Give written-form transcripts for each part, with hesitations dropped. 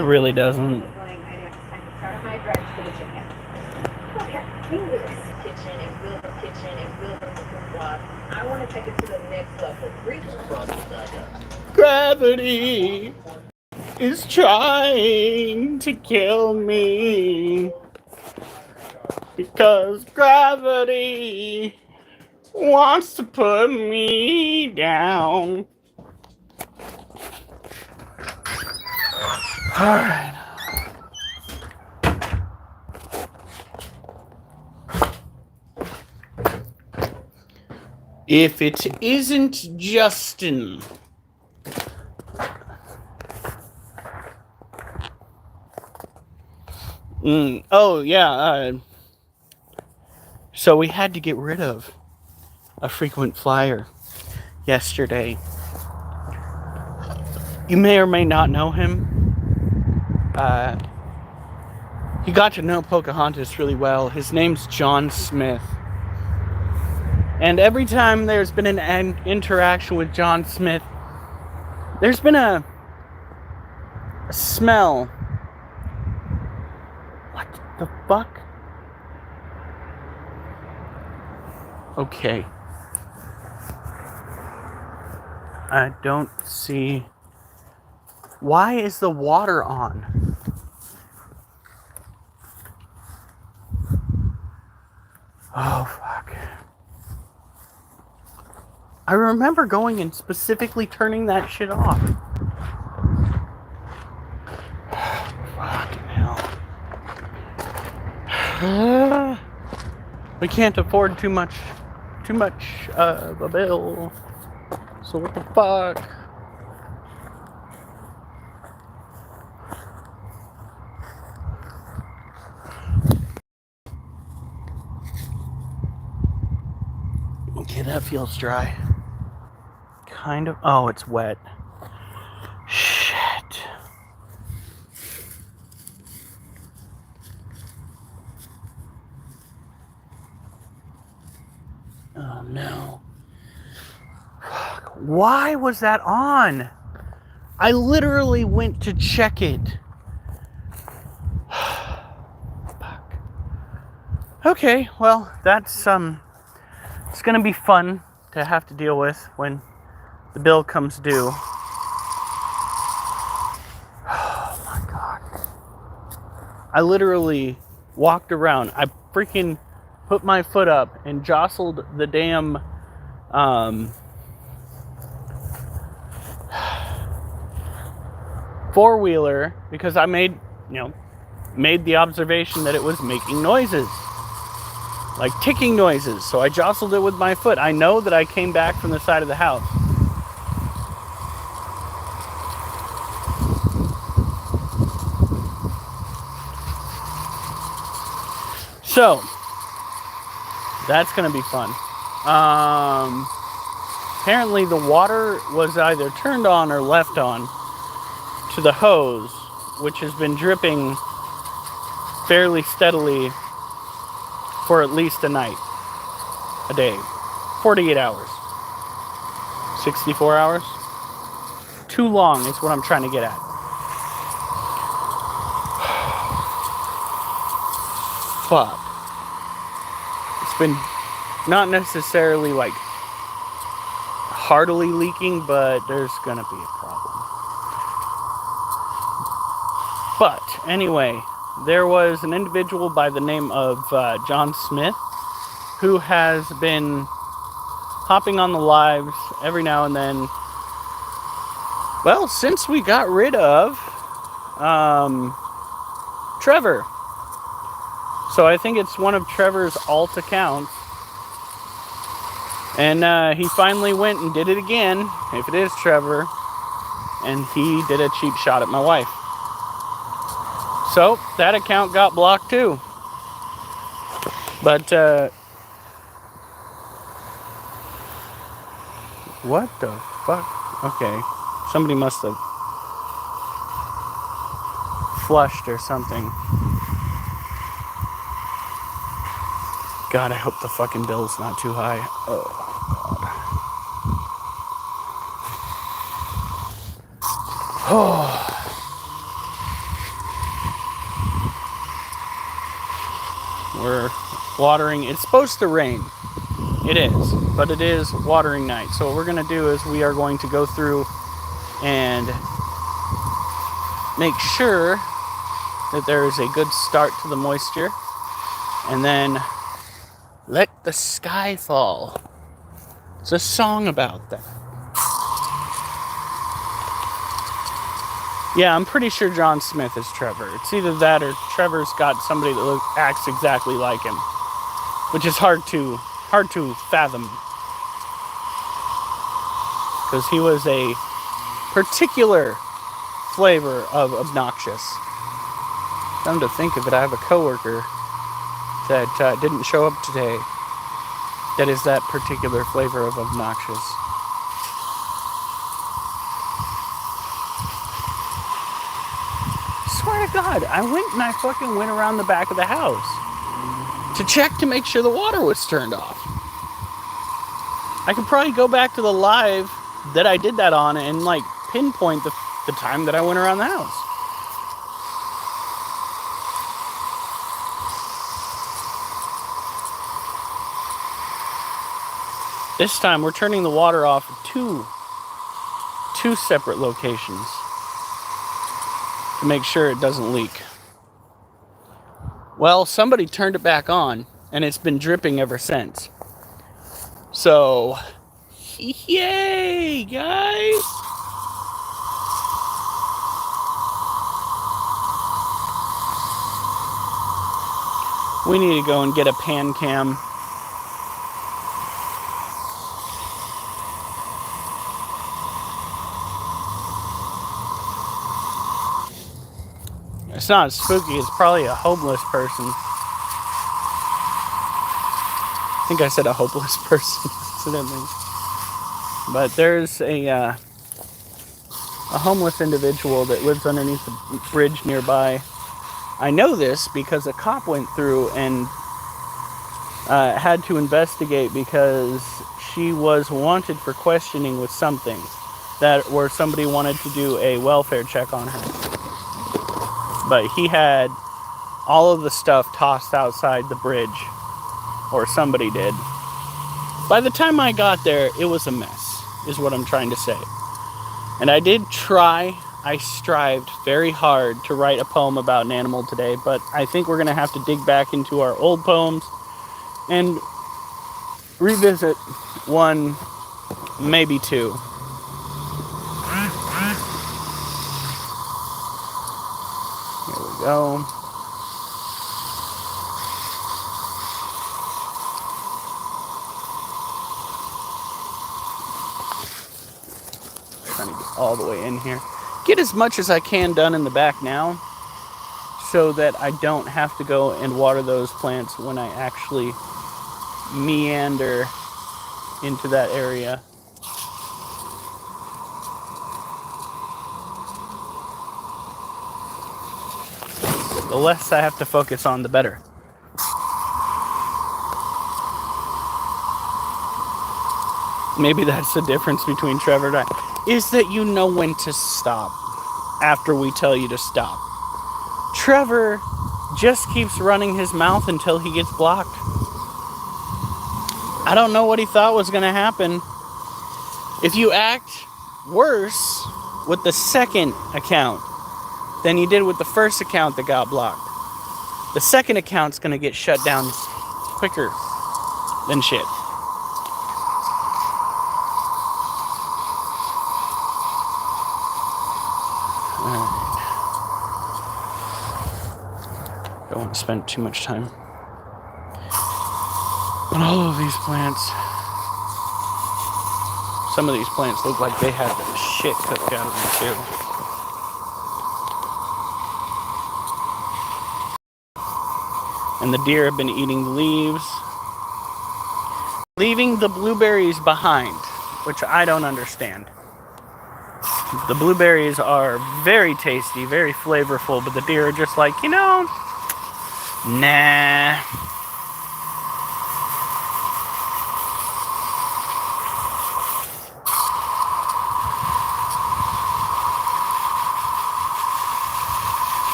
It really doesn't. Gravity is trying to kill me because gravity wants to put me down. Alright. If it isn't Justin. Oh, yeah. So we had to get rid of a frequent flyer yesterday. You may or may not know him. He got to know Pocahontas really well. His name's John Smith. And every time there's been an interaction with John Smith, there's been a smell. What the fuck? Okay. I don't see. Why is the water on? Oh, fuck. I remember going and specifically turning that shit off. Fucking hell. We can't afford too much of a bill. So what the fuck? Okay, that feels dry. Kind of. Oh, it's wet. Shit. Oh no. Why was that on? I literally went to check it. Fuck. Okay, well, that's it's gonna be fun to have to deal with when the bill comes due. Oh my god. I literally walked around. I freaking put my foot up and jostled the damn four-wheeler because I made the observation that it was making noises. Like ticking noises. So I jostled it with my foot. I know that I came back from the side of the house. So that's gonna be fun. Apparently the water was either turned on or left on to the hose, which has been dripping fairly steadily for at least a night, a day, 48 hours, 64 hours. Too long is what I'm trying to get at. Fuck. It's been not necessarily like heartily leaking, but there's gonna be a problem. But anyway, there was an individual by the name of John Smith who has been hopping on the lives every now and then. Well, since we got rid of Trevor. So I think it's one of Trevor's alt accounts. And he finally went and did it again, if it is Trevor. And he did a cheap shot at my wife. So that account got blocked too. But what the fuck? Okay, somebody must have flushed or something. God, I hope the fucking bill's not too high. Oh God. Oh. watering. It's supposed to rain. It is, but it is watering night. So what we're going to do is we are going to go through and make sure that there is a good start to the moisture, and then let the sky fall. It's a song about that. Yeah, I'm pretty sure John Smith is Trevor. It's either that or Trevor's got somebody that acts exactly like him, which is hard to fathom, because he was a particular flavor of obnoxious. Come to think of it, I have a coworker that didn't show up today that is that particular flavor of obnoxious. Swear to God, I went around the back of the house to check to make sure the water was turned off. I could probably go back to the live that I did that on and like pinpoint the time that I went around the house. This time we're turning the water off at two separate locations to make sure it doesn't leak. Well, somebody turned it back on and it's been dripping ever since. So, yay, guys! We need to go and get a pan cam. It's not spooky, it's probably a homeless person. I think I said a hopeless person accidentally. But there's a homeless individual that lives underneath the bridge nearby. I know this because a cop went through and had to investigate because she was wanted for questioning with something where somebody wanted to do a welfare check on her. But he had all of the stuff tossed outside the bridge, or somebody did. By the time I got there, it was a mess, is what I'm trying to say. And I strived very hard to write a poem about an animal today, but I think we're going to have to dig back into our old poems and revisit one, maybe two. Here we go. Trying to get all the way in here. Get as much as I can done in the back now so that I don't have to go and water those plants when I actually meander into that area. The less I have to focus on, the better. Maybe that's the difference between Trevor and I, is that you know when to stop after we tell you to stop. Trevor just keeps running his mouth until he gets blocked. I don't know what he thought was going to happen. If you act worse with the second account than you did with the first account that got blocked, the second account's going to get shut down quicker than shit. Don't want to spend too much time on all of these plants. Some of these plants look like they had the shit cooked out of them too. And the deer have been eating the leaves, leaving the blueberries behind, which I don't understand. The blueberries are very tasty, very flavorful, but the deer are just like, nah.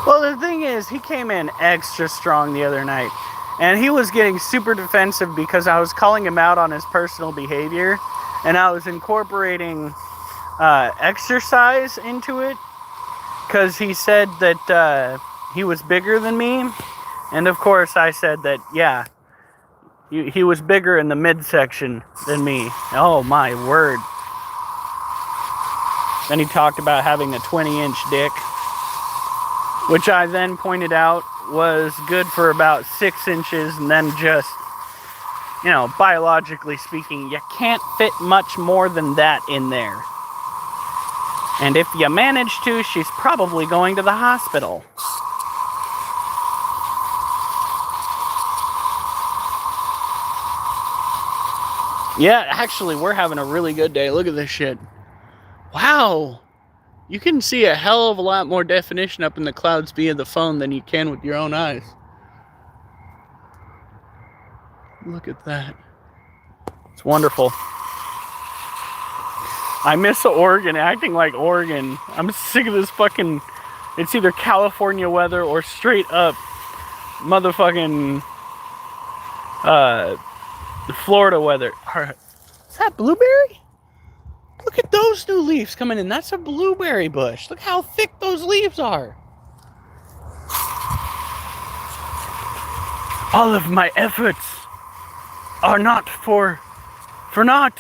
Well, the thing is, he came in extra strong the other night. And he was getting super defensive because I was calling him out on his personal behavior. And I was incorporating exercise into it. Because he said that he was bigger than me. And of course I said that, yeah, he was bigger in the midsection than me. Oh my word. Then he talked about having a 20-inch dick, which I then pointed out was good for about 6 inches, and then just, you know, biologically speaking, you can't fit much more than that in there. And if you manage to, she's probably going to the hospital. Yeah, actually, we're having a really good day. Look at this shit. Wow. You can see a hell of a lot more definition up in the clouds via the phone than you can with your own eyes. Look at that. It's wonderful. I miss Oregon, acting like Oregon. I'm sick of this fucking... It's either California weather or straight up motherfucking Florida weather. Is that blueberry? Look at those new leaves coming in. That's a blueberry bush. Look how thick those leaves are. All of my efforts are not for naught.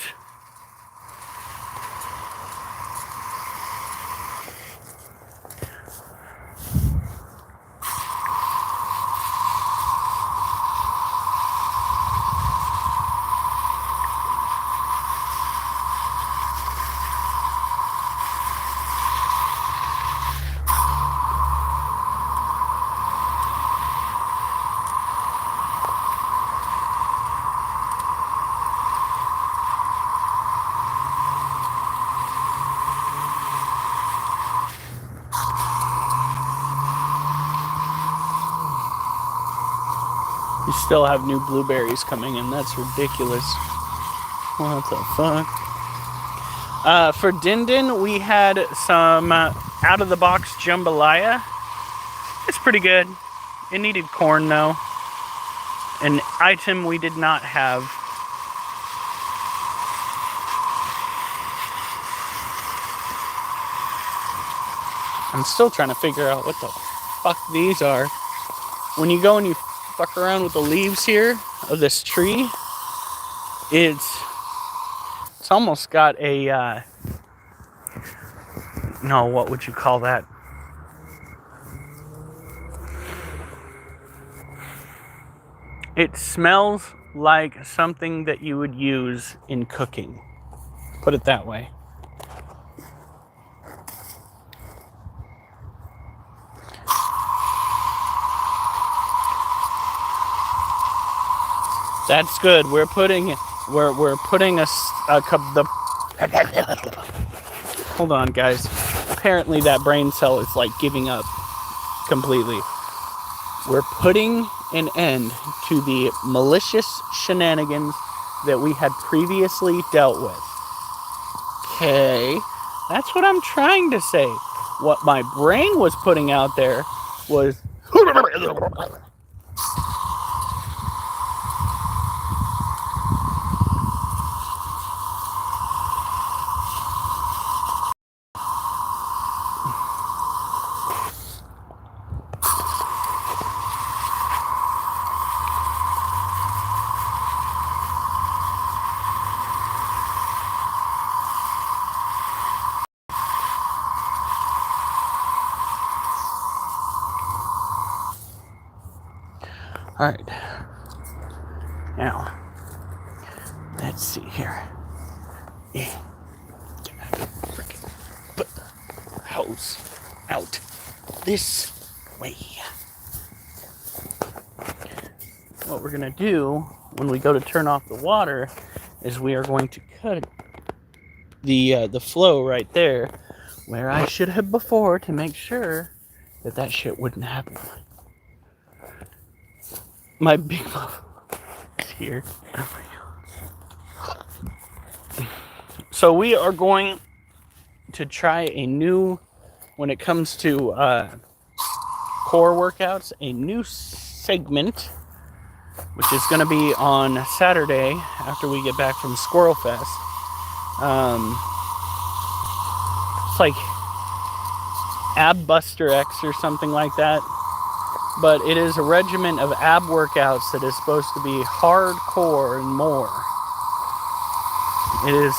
You still have new blueberries coming in. That's ridiculous. What the fuck? For Din Din, we had some out-of-the-box jambalaya. It's pretty good. It needed corn, though. An item we did not have. I'm still trying to figure out what the fuck these are. When you go and you fuck around with the leaves here of this tree, it's almost got a no, what would you call that? It smells like something that you would use in cooking. Put it that way. That's good. We're putting a the. Hold on, guys. Apparently that brain cell is like giving up completely. We're putting an end to the malicious shenanigans that we had previously dealt with. Okay, that's what I'm trying to say. What my brain was putting out there was. All right. Now, let's see here. Yeah. Frickin' put the hose out this way. What we're gonna do when we go to turn off the water is we are going to cut the flow right there, where I should have before, to make sure that that shit wouldn't happen. My big mouth is here. Oh my God. So we are going to try a new, when it comes to core workouts, a new segment, which is going to be on Saturday after we get back from Squirrel Fest. It's like Ab Buster X or something like that. But it is a regimen of ab workouts that is supposed to be hardcore and more. It is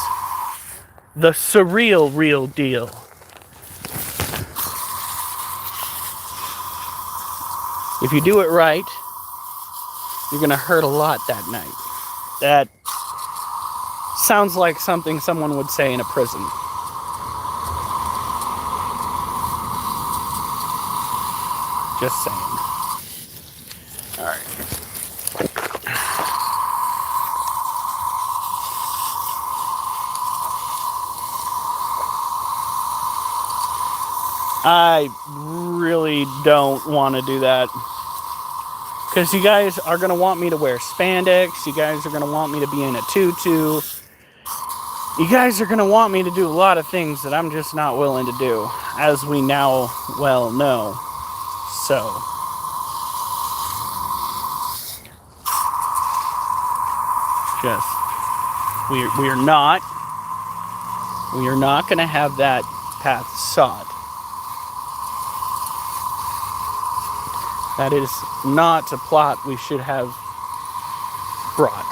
the surreal real deal. If you do it right, you're going to hurt a lot that night. That sounds like something someone would say in a prison. Just saying. All right. I really don't want to do that. Because you guys are going to want me to wear spandex. You guys are going to want me to be in a tutu. You guys are going to want me to do a lot of things that I'm just not willing to do, as we now well know. So, we are not going to have that path sought. That is not a plot we should have brought.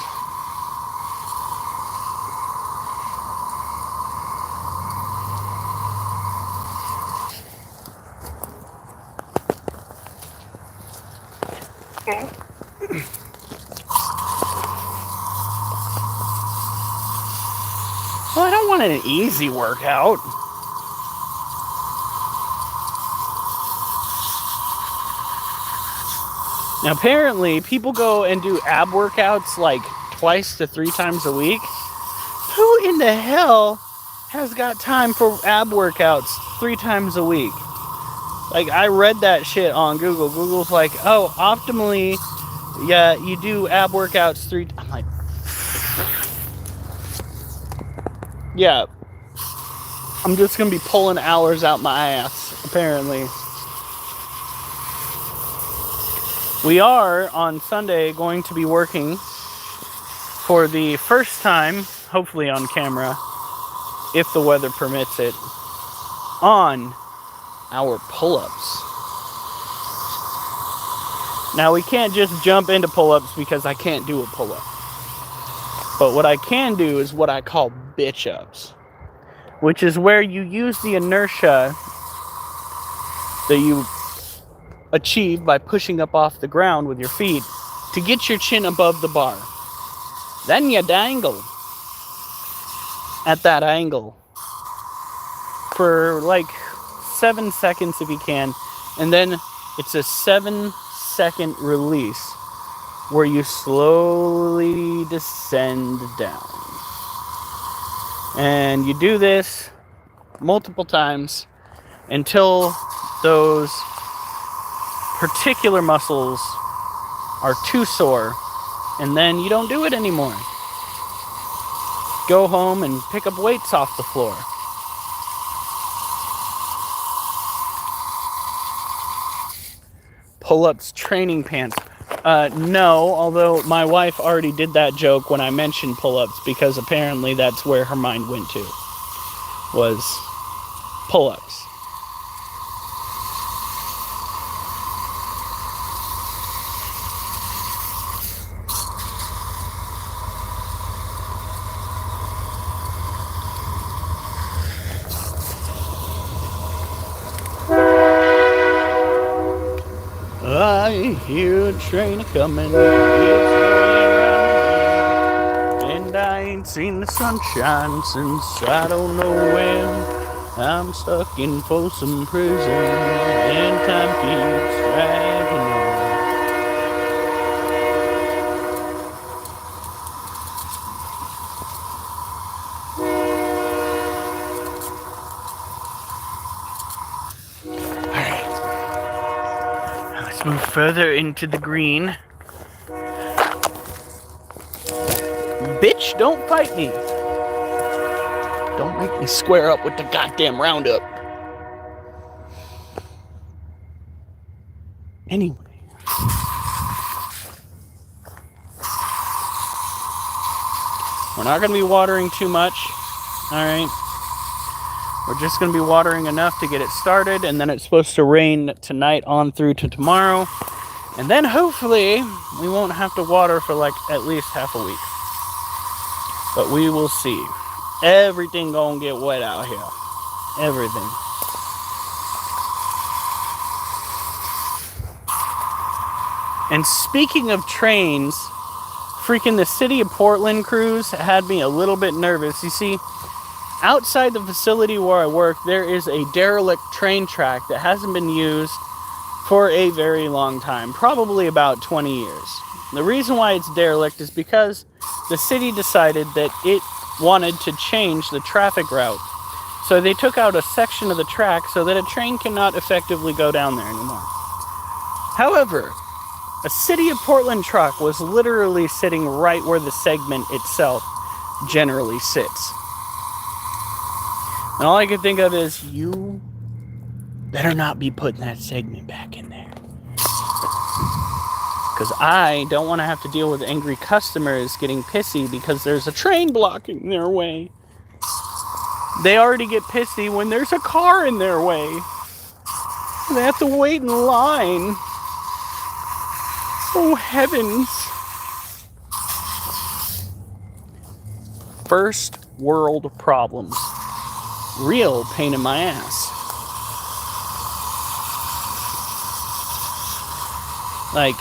Well, I don't want an easy workout. Now, apparently, people go and do ab workouts like twice to 3 times a week. Who in the hell has got time for ab workouts 3 times a week? Like, I read that shit on Google. Google's like, oh, optimally, yeah, you do ab workouts 3... I'm like... Yeah. I'm just going to be pulling hours out my ass, apparently. We are, on Sunday, going to be working for the first time, hopefully on camera, if the weather permits it, on our pull-ups. Now, we can't just jump into pull-ups because I can't do a pull-up. But what I can do is what I call bitch-ups, which is where you use the inertia that you achieve by pushing up off the ground with your feet to get your chin above the bar. Then you dangle at that angle for like 7 seconds if you can, and then it's a 7-second release where you slowly descend down. And you do this multiple times until those particular muscles are too sore, and then you don't do it anymore. Go home and pick up weights off the floor. Pull-ups training pants. No, although my wife already did that joke when I mentioned pull-ups, because apparently that's where her mind went to, was pull-ups. I hear a train a-comin', it's around, and I ain't seen the sunshine since I don't know when. I'm stuck in Folsom Prison, and time keeps dragging on. Move further into the green. Bitch, don't fight me. Don't make me square up with the goddamn roundup. Anyway. We're not going to be watering too much. Alright. We're just going to be watering enough to get it started, and then it's supposed to rain tonight on through to tomorrow. And then hopefully we won't have to water for like at least half a week. But we will see. Everything gonna get wet out here. Everything. And speaking of trains, freaking the City of Portland cruise had me a little bit nervous. You see, outside the facility where I work, there is a derelict train track that hasn't been used for a very long time, probably about 20 years. The reason why it's derelict is because the city decided that it wanted to change the traffic route. So they took out a section of the track so that a train cannot effectively go down there anymore. However, a City of Portland truck was literally sitting right where the segment itself generally sits. And all I can think of is, you better not be putting that segment back in there. Because I don't want to have to deal with angry customers getting pissy because there's a train blocking their way. They already get pissy when there's a car in their way. They have to wait in line. Oh, heavens. First world problems. Real pain in my ass. Like,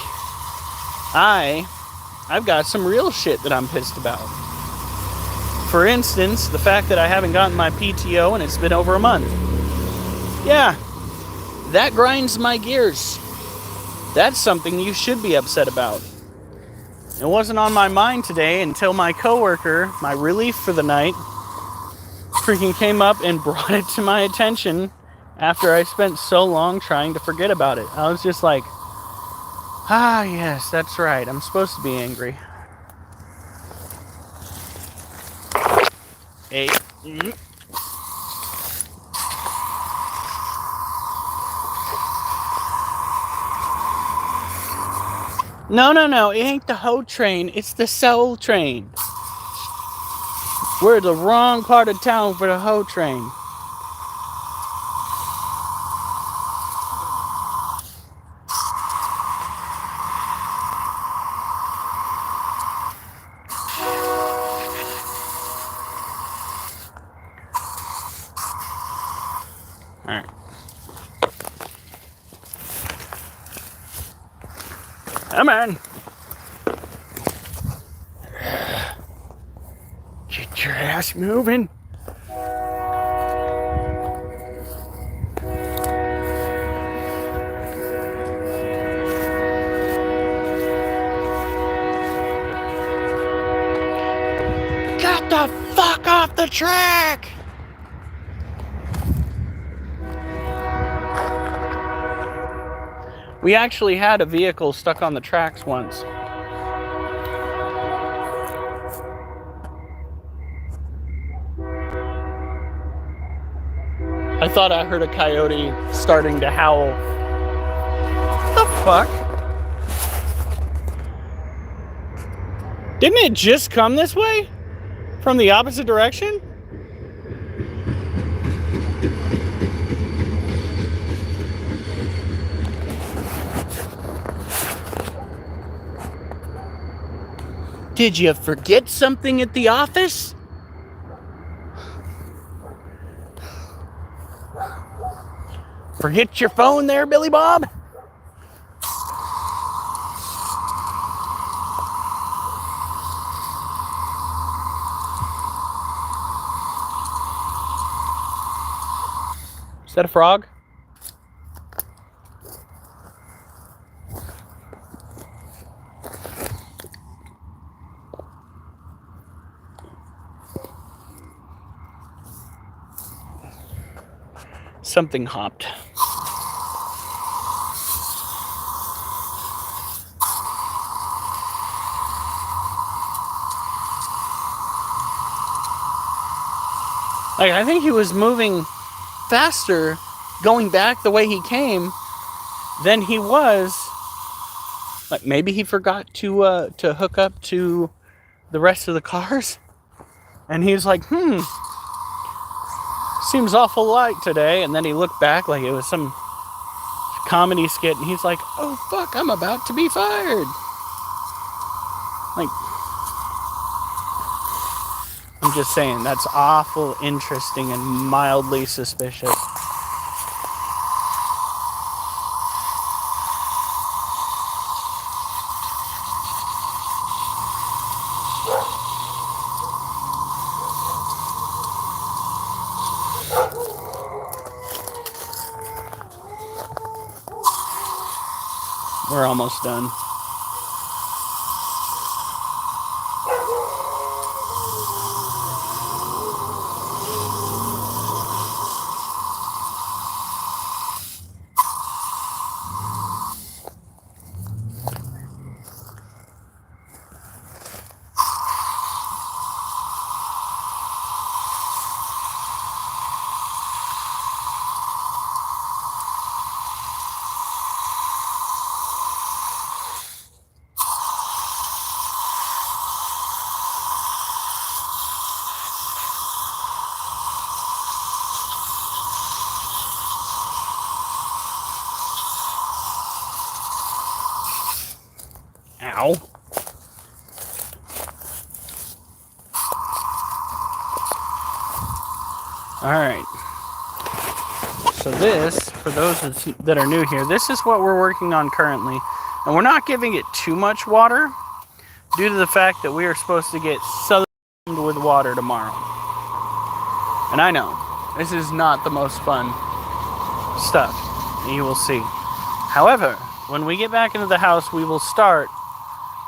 I've got some real shit that I'm pissed about. For instance, the fact that I haven't gotten my PTO and it's been over a month. Yeah, that grinds my gears. That's something you should be upset about. It wasn't on my mind today until my coworker, my relief for the night, freaking came up and brought it to my attention after I spent so long trying to forget about it. I was just like, ah, yes, that's right. I'm supposed to be angry. Hey. No. It ain't the hoe train. It's the soul train. We're the wrong part of town for the hoe train. Alright. Come on. Get your ass moving. Get the fuck off the track! We actually had a vehicle stuck on the tracks once. I thought I heard a coyote starting to howl. What the fuck? Didn't it just come this way? From the opposite direction? Did you forget something at the office? Forget your phone there, Billy Bob? Is that a frog? Something hopped. Like, I think he was moving faster going back the way he came then he was like, maybe he forgot to hook up to the rest of the cars, and he's like, seems awful light today. And then he looked back like it was some comedy skit, and he's like, oh fuck, I'm about to be fired. Like, I'm just saying, that's awful interesting and mildly suspicious. We're almost done. Ow. Alright. So this, for those that are new here, this is what we're working on currently. And we're not giving it too much water due to the fact that we are supposed to get southern with water tomorrow. And I know, this is not the most fun stuff. You will see. However, when we get back into the house, we will start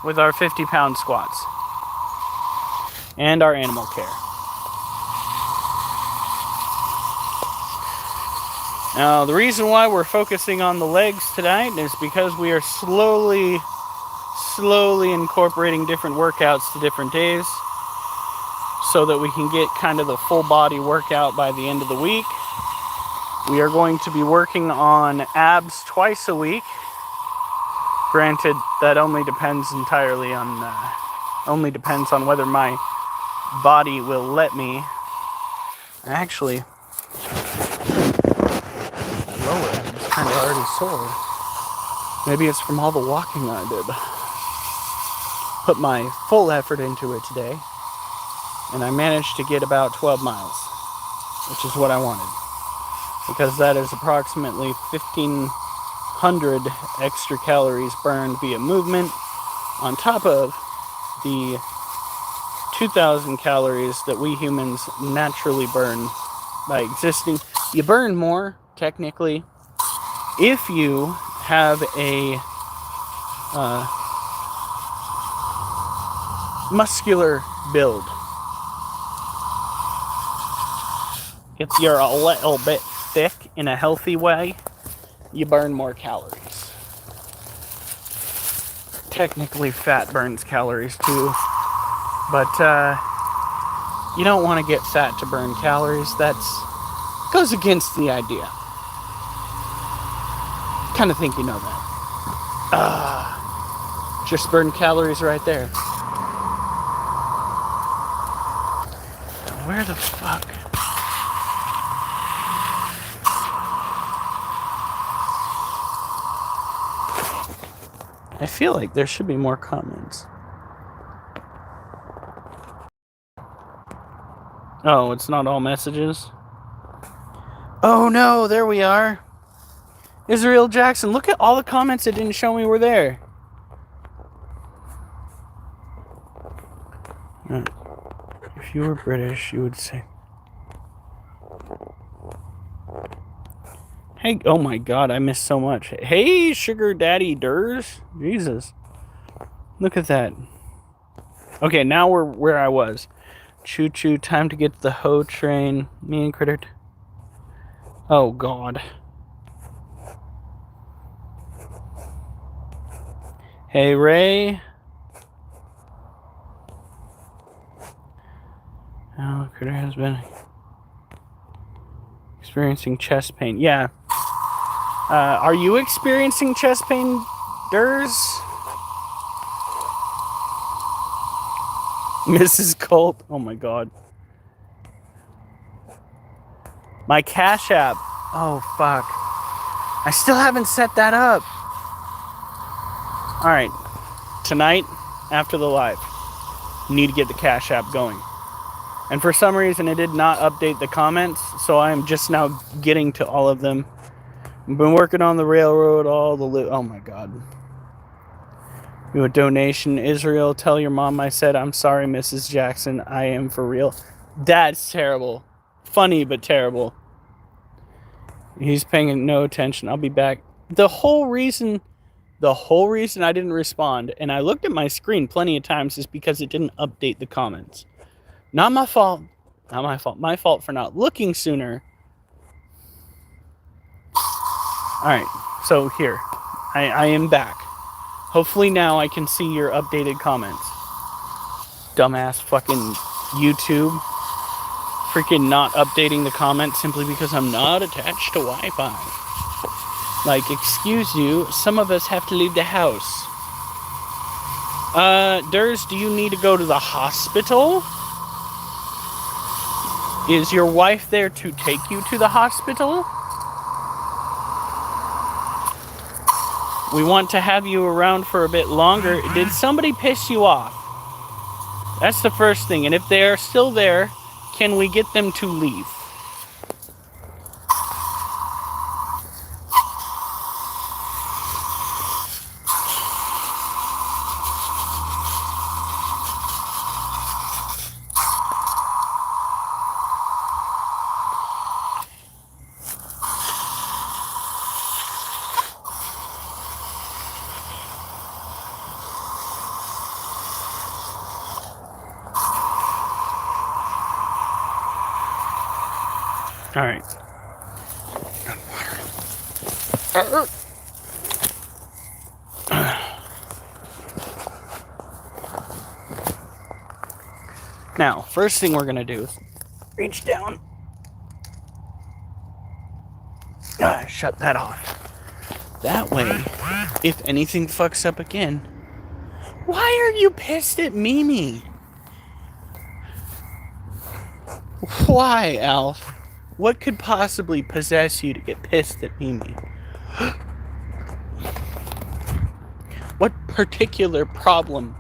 with our 50-pound squats and our animal care. Now, the reason why we're focusing on the legs tonight is because we are slowly incorporating different workouts to different days so that we can get kind of the full body workout by the end of the week. We are going to be working on abs twice a week. Granted, that only depends entirely on, whether my body will let me. Actually, my lower end is kind of already sore. Maybe it's from all the walking I did. Put my full effort into it today, and I managed to get about 12 miles, which is what I wanted. Because that is approximately 1,500 extra calories burned via movement on top of the 2,000 calories that we humans naturally burn by existing. You burn more, technically, if you have a muscular build. If you're a little bit thick in a healthy way, you burn more calories. Technically, fat burns calories too, but you don't want to get fat to burn calories. That goes against the idea. Kind of think you know that. Just burn calories right there. Where the fuck? I feel like there should be more comments. Oh, it's not all messages? Oh no, there we are. Israel Jackson, look at all the comments that didn't show me were there. If you were British, you would say... Hey, oh my god, I missed so much. Hey, Sugar Daddy Durs. Jesus. Look at that. Okay, now we're where I was. Choo choo, time to get the hoe train. Me and Critter. Oh god. Hey, Ray. Oh, Critter has been experiencing chest pain. Yeah. Are you experiencing chest pain, Durs? Mrs. Colt. Oh my god. My Cash App. Oh fuck. I still haven't set that up. Alright. Tonight, after the live, need to get the Cash App going. And for some reason, it did not update the comments, so I am just now getting to all of them. I've been working on the railroad, all the... oh my god. You a donation, Israel. Tell your mom I said, I'm sorry, Mrs. Jackson. I am for real. That's terrible. Funny, but terrible. He's paying no attention. I'll be back. The whole reason I didn't respond, and I looked at my screen plenty of times, is because it didn't update the comments. Not my fault. Not my fault. My fault for not looking sooner. Alright, so here. I am back. Hopefully now I can see your updated comments. Dumbass fucking YouTube. Freaking not updating the comments simply because I'm not attached to Wi-Fi. Like, excuse you, some of us have to leave the house. Durs, do you need to go to the hospital? Is your wife there to take you to the hospital? We want to have you around for a bit longer. Did somebody piss you off? That's the first thing. And if they are still there, can we get them to leave? All right. Now, first thing we're going to do is reach down. Shut that off. That way, if anything fucks up again... Why are you pissed at Mimi? Why, Alf? What could possibly possess you to get pissed at Mimi? What particular problem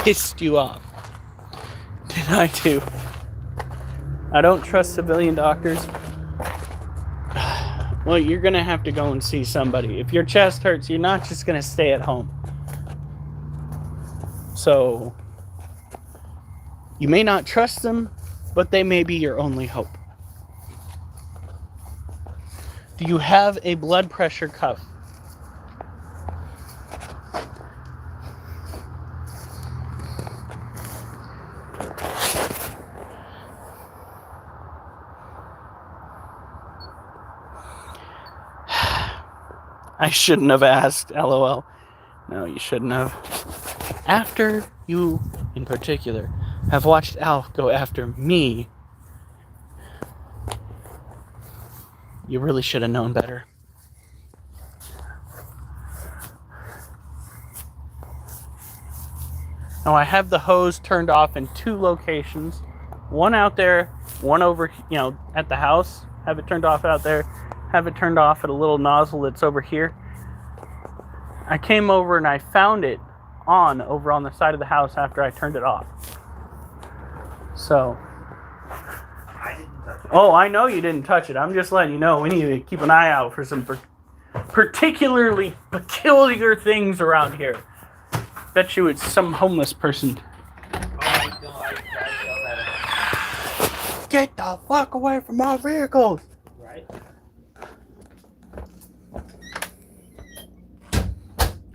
pissed you off? Did I do? I don't trust civilian doctors. Well, you're going to have to go and see somebody. If your chest hurts, you're not just going to stay at home. So, you may not trust them, but they may be your only hope. Do you have a blood pressure cuff? I shouldn't have asked, LOL. No, you shouldn't have. After you, in particular, have watched Alf go after me, you really should have known better. Now I have the hose turned off in 2 locations. One out there, one over, at the house. Have it turned off out there. Have it turned off at a little nozzle that's over here. I came over and I found it over on the side of the house after I turned it off. So. I didn't touch it. Oh, I know you didn't touch it. I'm just letting you know we need to keep an eye out for some particularly peculiar things around here. Bet you it's some homeless person. I Get the fuck away from our vehicles! Right?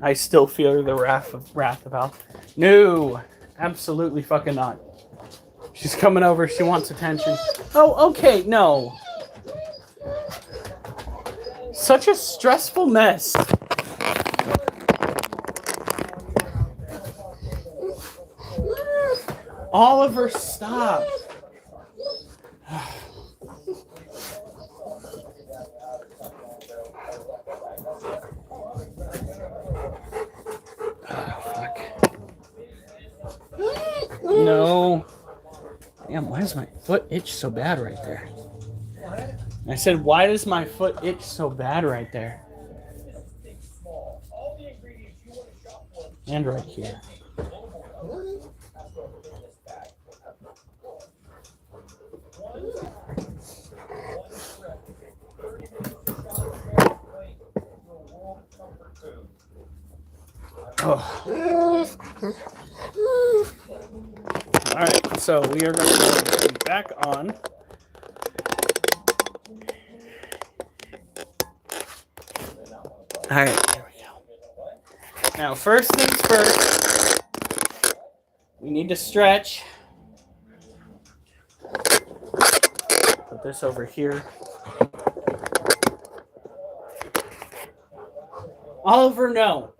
I still feel the wrath of Alf. No, absolutely fucking not. She's coming over. She wants attention. Oh, okay, no. Such a stressful mess. Oliver, stop. Why does my foot itch so bad right there? I said, why does my foot itch so bad right there? And right here. Oh. All right, so we are going to go back on. All right, there we go. Now, first things first, we need to stretch. Put this over here. Oliver, no.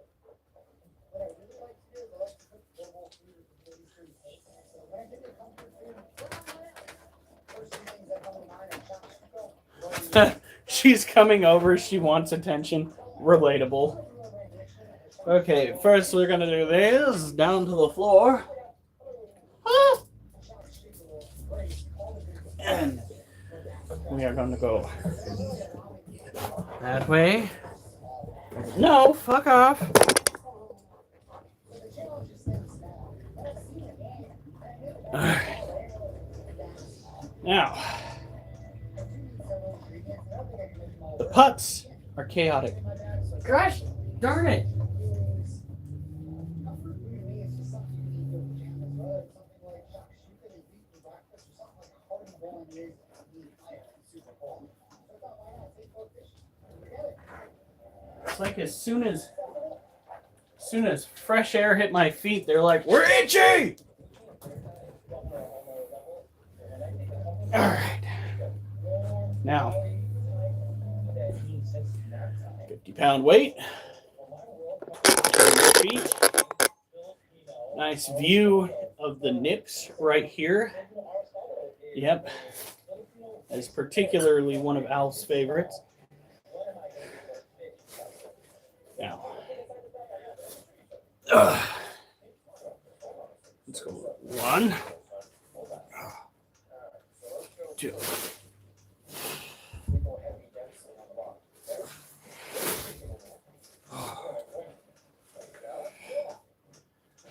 She's coming over. She wants attention. Relatable. Okay, first we're going to do this down to the floor. And we are going to go that way. No, fuck off. Alright. Now, the putts are chaotic. Gosh darn it. It's like as soon as fresh air hit my feet, they're like, we're itchy! Alright. Now, 50-pound weight. Feet. Nice view of the nips right here. Yep. That is particularly one of Al's favorites. Now, let's go 1, 2.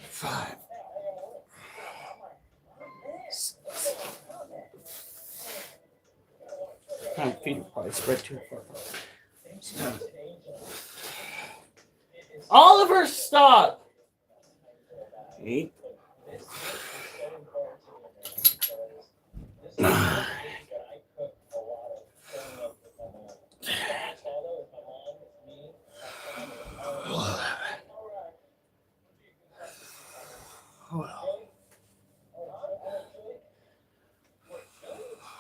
5. 6. My feet are probably spread too far. 7. Oliver, stop! 8. 9. 10. 11. 12.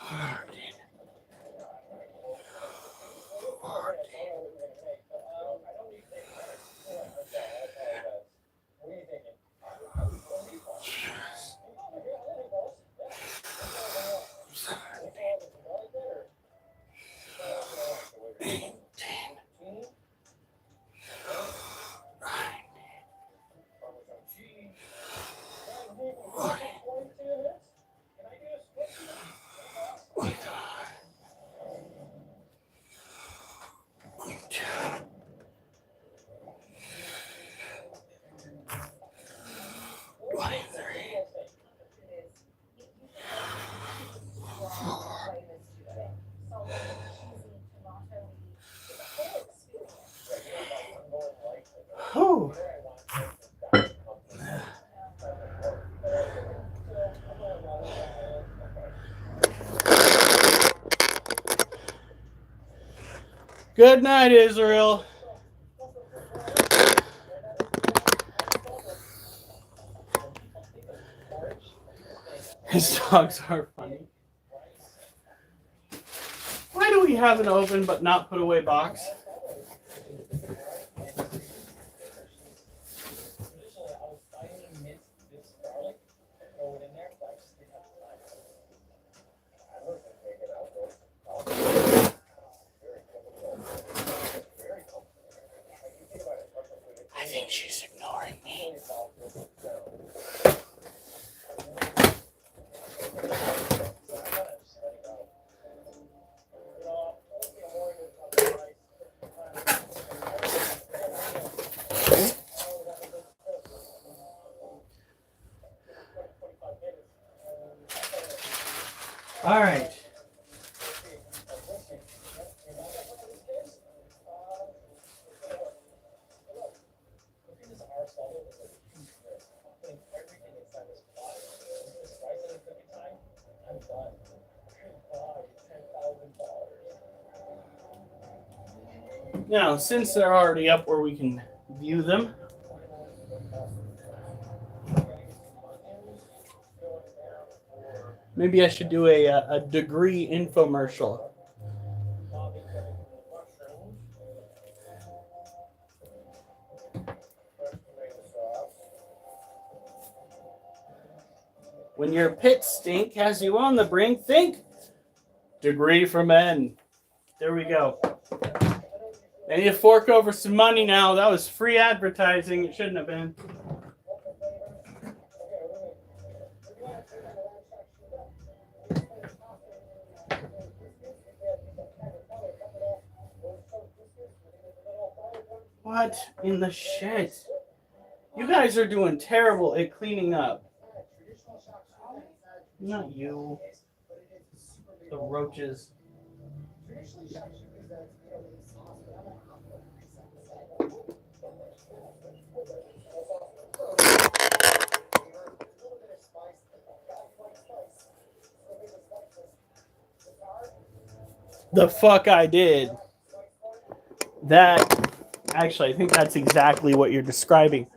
13. 14. 18. 23. Good night, Israel. His dogs are funny. Why do we have an open but not put away box? I think she's ignoring me. Now, since they're already up where we can view them, maybe I should do a degree infomercial. When your pit stink has you on the brink, think degree for men. There we go. I need to fork over some money now. That was free advertising. It shouldn't have been. What in the shit? You guys are doing terrible at cleaning up. Not you. The roaches. The fuck I did. That, actually, I think that's exactly what you're describing.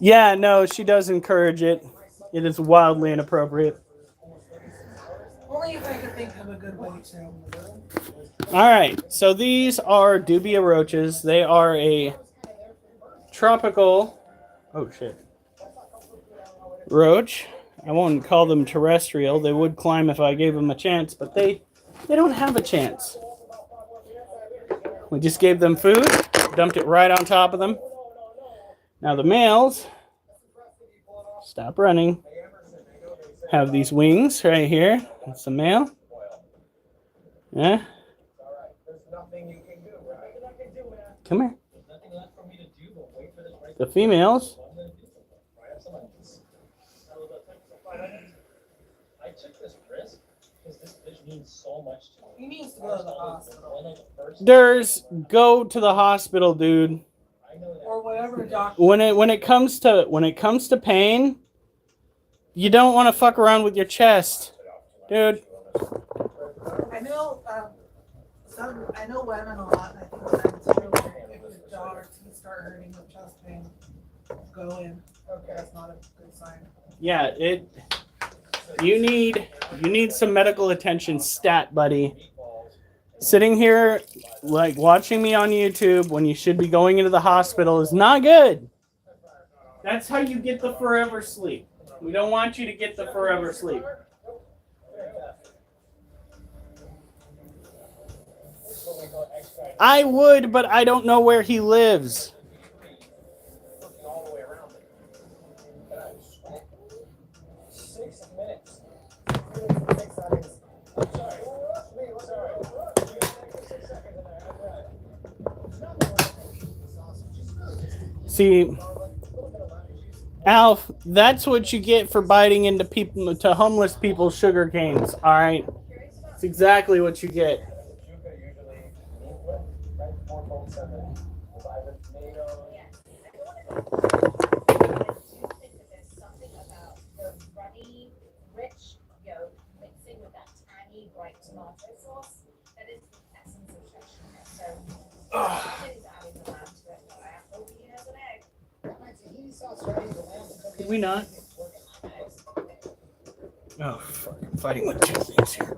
Yeah, no, she does encourage it. It is wildly inappropriate. Only if I could think of a good way to. Alright, so these are dubia roaches. They are a tropical, oh shit, roach. I won't call them terrestrial. They would climb if I gave them a chance, but they don't have a chance. We just gave them food, dumped it right on top of them. Now the males, stop running, have these wings right here. That's the male. Yeah. Come here. The females. I took this risk because this bitch means so much to me. He needs to go to the hospital. Go to the hospital, dude. Or whatever doctor. When it comes to pain, you don't want to fuck around with your chest, dude. I know. I know women a lot. And I think men too. If the jaw or teeth start hurting with chest pain, go in. Okay, that's not a good sign. Yeah, you need some medical attention, stat buddy. Sitting here like watching me on YouTube when you should be going into the hospital is not good. That's how you get the forever sleep. We don't want you to get the forever sleep. I would, but I don't know where he lives. See, Alf, that's what you get for biting into homeless people's sugar canes. All right, it's exactly what you get. Did we not? Oh, fuck. I'm fighting with two things here.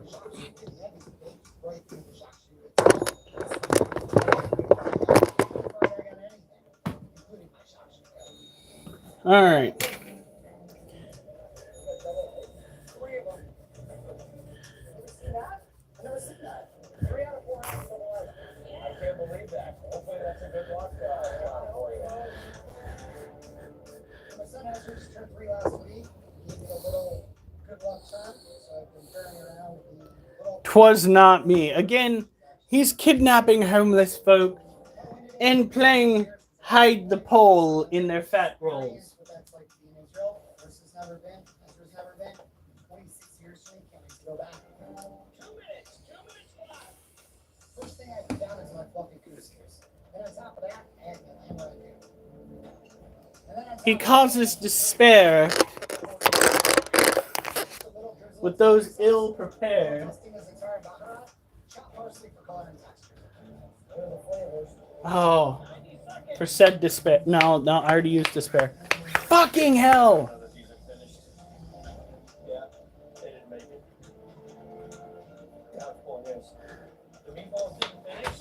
All right. Twas not me. Again, he's kidnapping homeless folk and playing hide the pole in their fat rolls. First thing I found is my fucking goose case. And on top of that, I had my He causes despair with those ill prepared. Oh, for said despair. No, I already used despair. Fucking hell!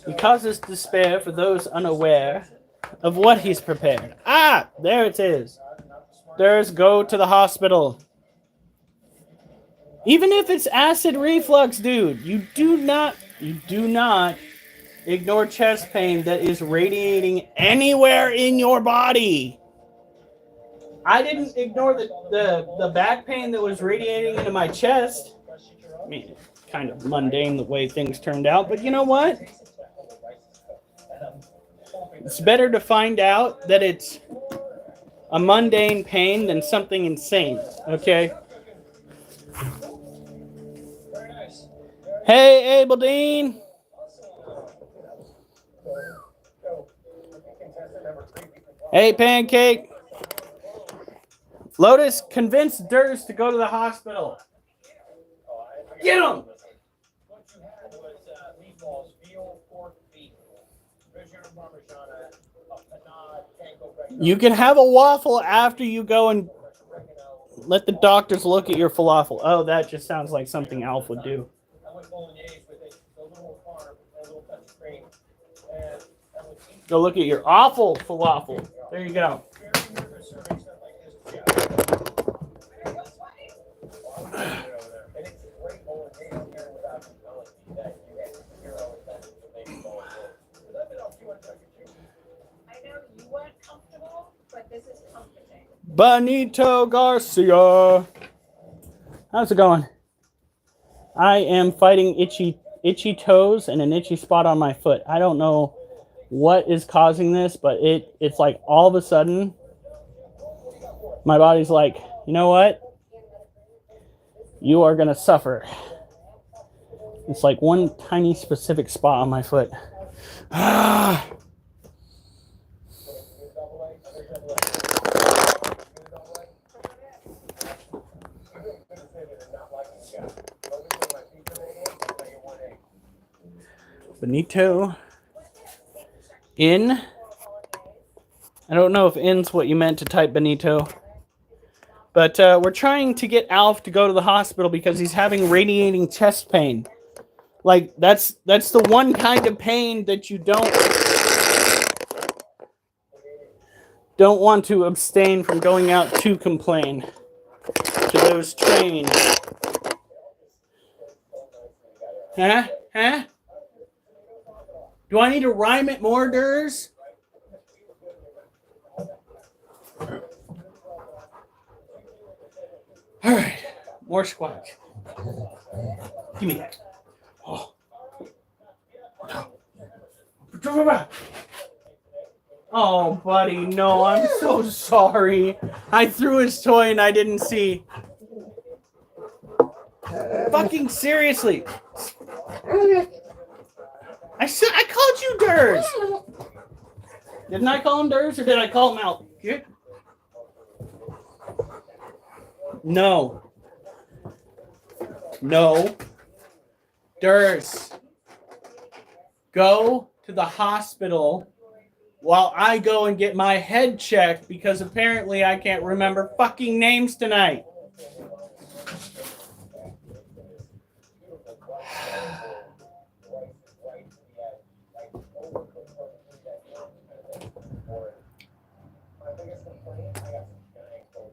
He causes despair for those unaware of what he's prepared. Ah, there it is. There's go to the hospital. Even if it's acid reflux, dude, you do not ignore chest pain that is radiating anywhere in your body. I didn't ignore the back pain that was radiating into my chest. I mean, kind of mundane the way things turned out, but you know what? It's better to find out that it's a mundane pain than something insane, okay? Hey, Abel Dean. Hey, Pancake. Lotus, convince Durs to go to the hospital. Get him! You can have a waffle after you go and let the doctors look at your falafel. Oh, that just sounds like something Alf would do. Go look at your awful falafel. There you go. Benito Garcia. How's it going? I am fighting itchy toes and an itchy spot on my foot. I don't know what is causing this, but it's like all of a sudden my body's like, you know what? You are going to suffer. It's like one tiny specific spot on my foot. Ah. Benito in. I don't know if in's what you meant to type Benito. But we're trying to get Alf to go to the hospital because he's having radiating chest pain. Like, that's the one kind of pain that you don't want to abstain from going out to complain to those trained. Huh? Do I need to rhyme it more, Durs? All right, more squats. Give me that. Oh, buddy, no, I'm so sorry. I threw his toy and I didn't see. Fucking seriously. I called you Durs. Didn't I call him Durs or did I call him out? Yeah. No. Durs. Go to the hospital while I go and get my head checked because apparently I can't remember fucking names tonight.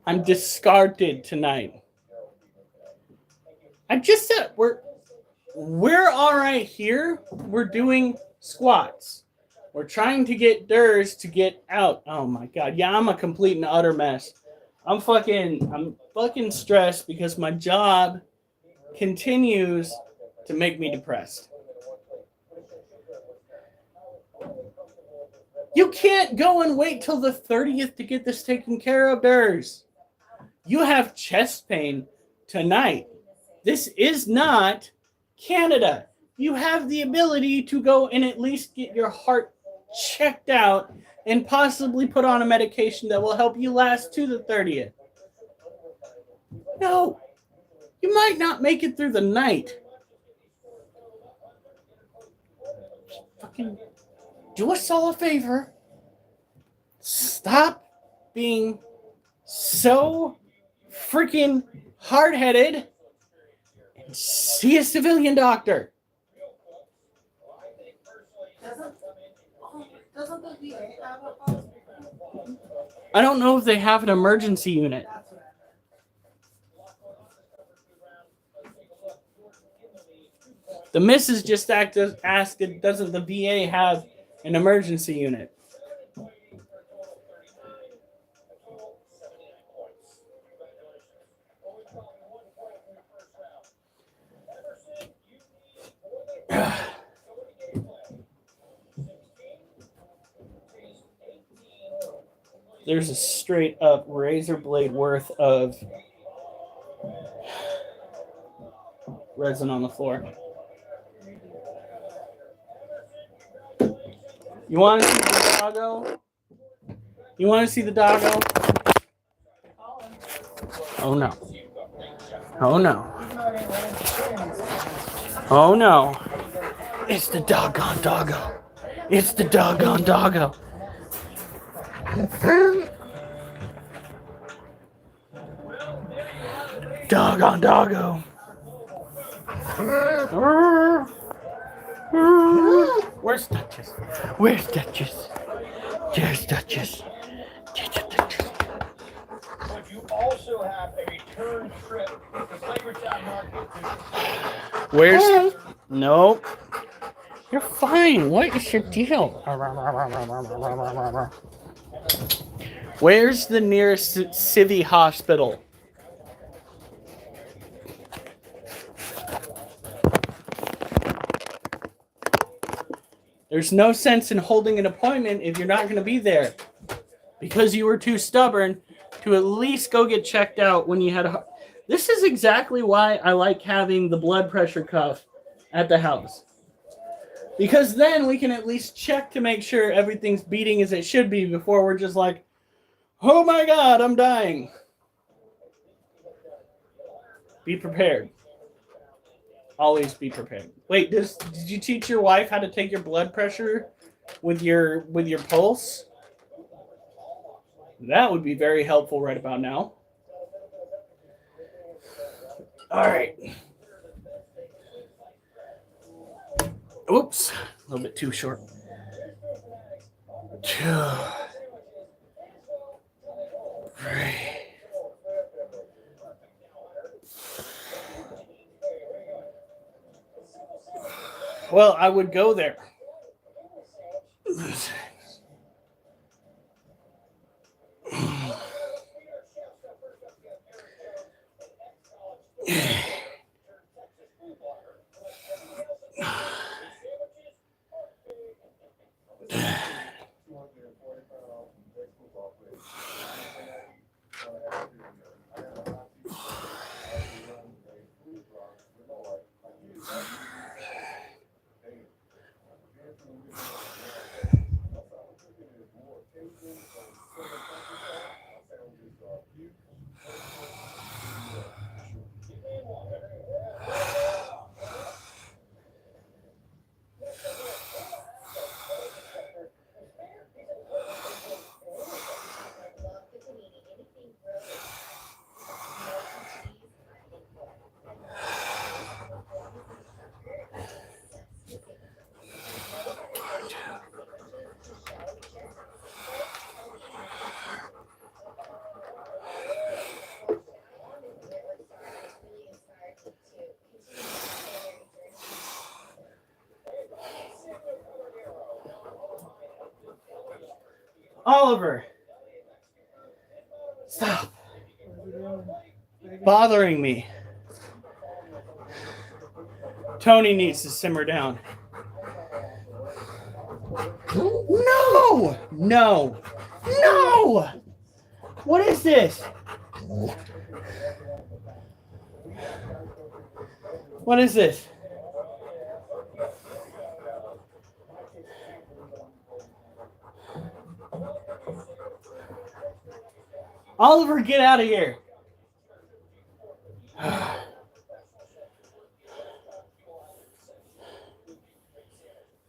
I'm discarded tonight. I just said we're all right here. We're doing squats. We're trying to get Durs to get out. Oh my god. Yeah, I'm a complete and utter mess. I'm fucking stressed because my job continues to make me depressed. You can't go and wait till the 30th to get this taken care of, Durs. You have chest pain tonight. This is not Canada. You have the ability to go and at least get your heart checked out and possibly put on a medication that will help you last to the 30th. No, you might not make it through the night. Fucking do us all a favor. Stop being so freaking hard-headed and see a civilian doctor. Doesn't the VA have a hospital? I don't know if they have an emergency unit. That's what The missus just asked, doesn't the VA have an emergency unit? There's a straight up razor blade worth of resin on the floor. You want to see the doggo? You want to see the doggo? Oh no. Oh no. Oh no. It's the doggone doggo. It's the doggone doggo. Doggone doggo. Where's Duchess? Where's Duchess? There's Duchess. But you also have a return trip to Flavortown Market to Where's? Nope. You're fine. What is your deal? Where's the nearest civvy hospital? There's no sense in holding an appointment if you're not going to be there because you were too stubborn to at least go get checked out when you had a... This is exactly why I like having the blood pressure cuff at the house. Because then we can at least check to make sure everything's beating as it should be before we're just like, oh my God, I'm dying. Be prepared. Always be prepared. Wait, did you teach your wife how to take your blood pressure with your pulse? That would be very helpful right about now. All right. Oops, a little bit too short. Well, I would go there. Oliver, stop bothering me. Tony needs to simmer down. No! No! No! What is this? What is this? Oliver, get out of here.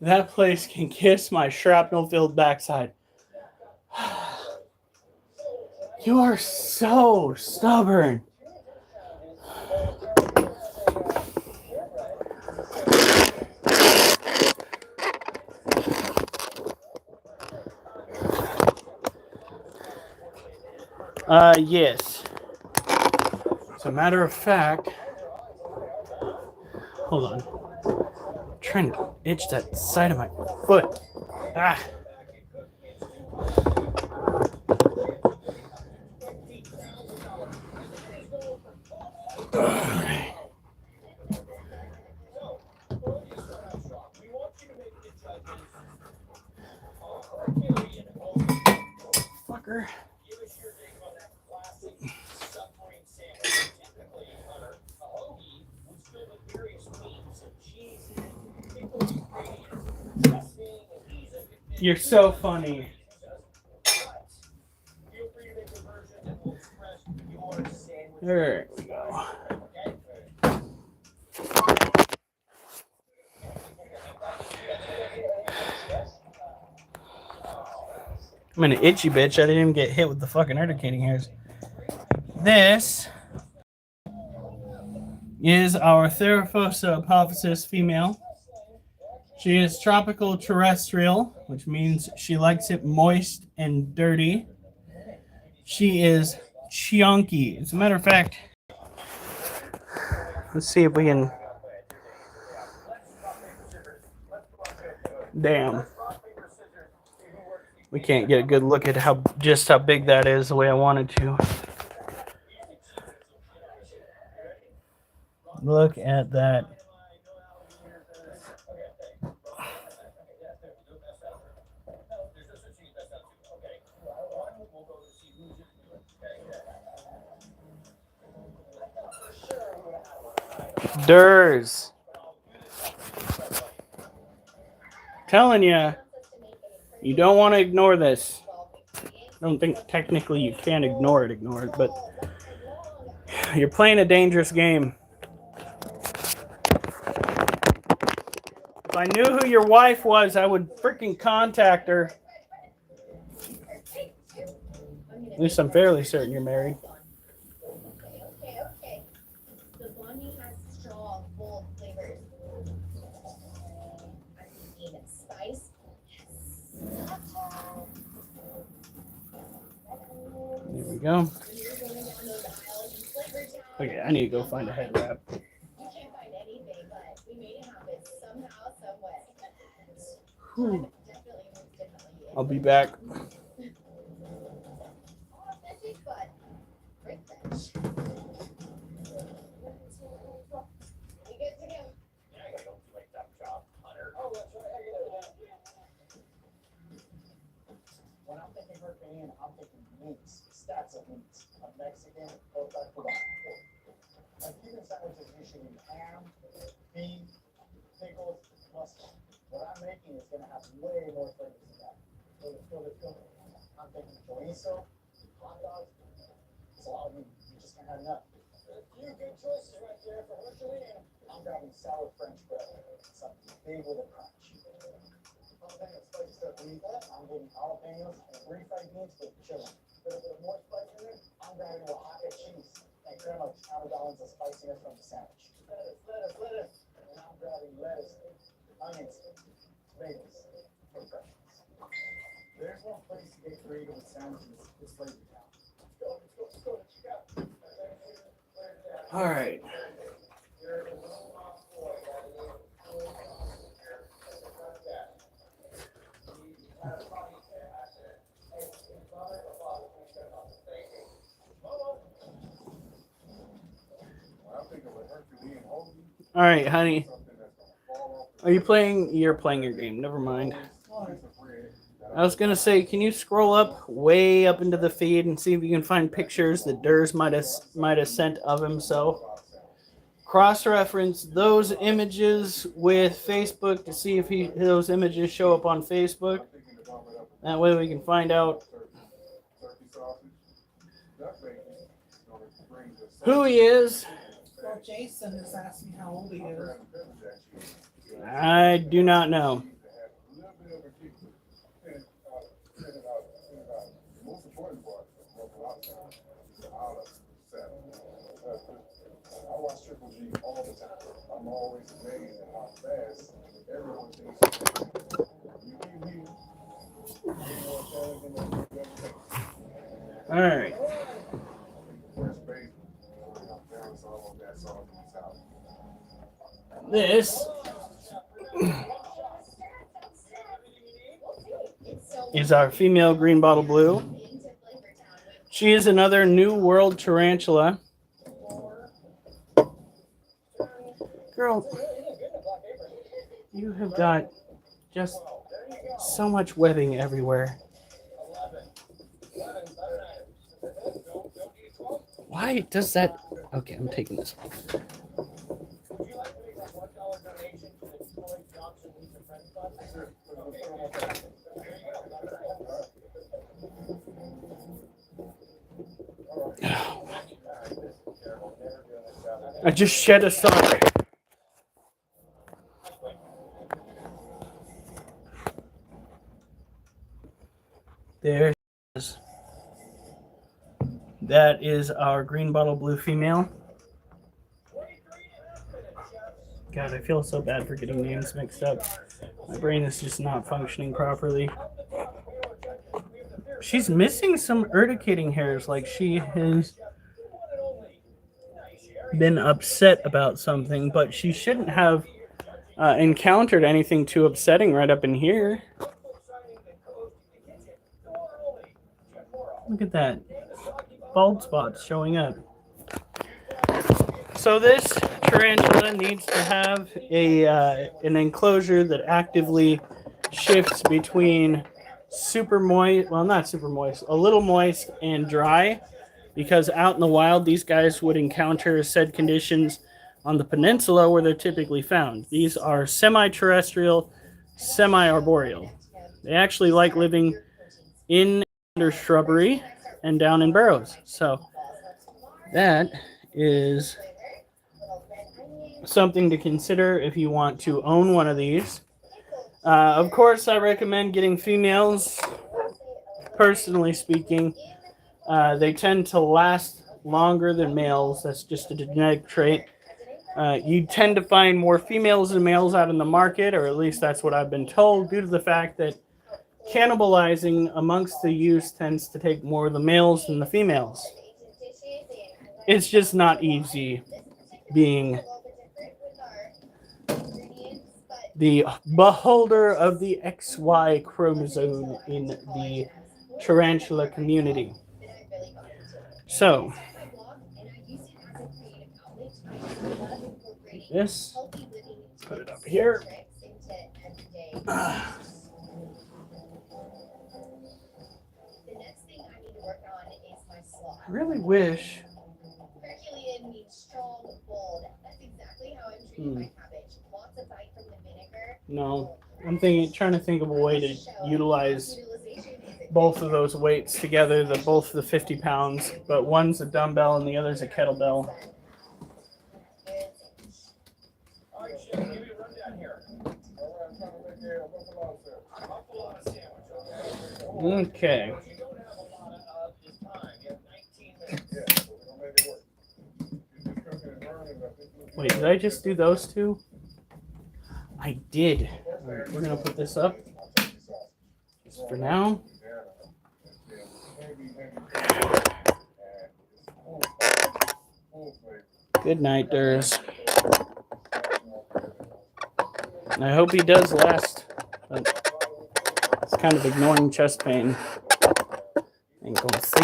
That place can kiss my shrapnel-filled backside. You are so stubborn. Yes. As a matter of fact, hold on. I'm trying to itch that side of my foot. Ah. Fucker. You're so funny. There we go. I'm an itchy bitch. I didn't even get hit with the fucking urticating hairs. This is our Theraphosa apophysis female. She is tropical terrestrial, which means she likes it moist and dirty. She is chunky. As a matter of fact, let's see if we can. Damn. We can't get a good look at how big that is the way I wanted to. Look at that. Durs. Telling you, you don't want to ignore this. I don't think technically you can ignore it, but you're playing a dangerous game. If I knew who your wife was, I would freaking contact her. At least I'm fairly certain you're married. Okay. The blondie has strong, bold flavors. I mean, spice. There we go. Okay, I need to go find a head wrap. You can't find anything, but we made it happen somehow, some way. I'll be back. When I'm thinking Hurricane, I'm thinking meats, stacks of meats. A Mexican, or I forgot. A Cuban sandwich is usually ham, beef, pickles, mustard. What I'm making is going to have way more flavors than that. So let's go. I'm thinking chorizo, hot dogs. So I mean, you just can't have enough. A few good choices right there for Herculean. I'm grabbing sour French bread, something big with a crunch. Jalapeno spicy stuff to eat that. I'm getting jalapenos and refried beans with chili. A little bit more spice in there. I'm grabbing a Oaxaca cheese and crema to counterbalance the spiciness from the sandwich. Lettuce. And I'm grabbing lettuce, onions, tomatoes, and freshness. There's one place to get creative with sandwiches. It's Flavor Town. Let's go. Check out. All right. All right, honey. Are you playing? You're playing your game. Never mind. I was gonna say, can you scroll up way up into the feed and see if you can find pictures that Durs might have sent of himself? Cross-reference those images with Facebook to see if those images show up on Facebook. That way we can find out who he is. Well, Jason just asked me how old he is. I do not know. I watch Triple G all the time. I'm always amazed at how fast everyone thinks. All right. This is our female green bottle blue. She is another New World tarantula. Girl, you have got just so much webbing everywhere. Why does that... Okay, I'm taking this. I just shed a sock. There it is. That is our green bottle blue female. God, I feel so bad for getting names mixed up. My brain is just not functioning properly. She's missing some urticating hairs, like she has been upset about something, but she shouldn't have encountered anything too upsetting right up in here. Look at that. Bald spots showing up. So this tarantula needs to have an enclosure that actively shifts between super moist, well, not super moist, a little moist and dry, because out in the wild, these guys would encounter said conditions on the peninsula where they're typically found. These are semi-terrestrial, semi-arboreal. They actually like living in under shrubbery and down in burrows. So that is something to consider if you want to own one of these. Of course, I recommend getting females. Personally speaking, they tend to last longer than males. That's just a genetic trait. You tend to find more females than males out in the market, or at least that's what I've been told, due to the fact that cannibalizing amongst the youth tends to take more of the males than the females. It's just not easy being the beholder of the XY chromosome in the tarantula community. So, this, put it up here. I really wish. Herculean means strong, bold. That's exactly how I'm treating my cabbage. Lots of bite from the vinegar. No, I'm trying to think of a way to utilize both of those weights together, both the 50 pounds, but one's a dumbbell and the other's a kettlebell. Okay. Wait, did I just do those two? I did. All right, we're going to put this up just for now. Good night, Durs. And I hope he does last. But it's kind of ignoring chest pain. Ain't going to sleep.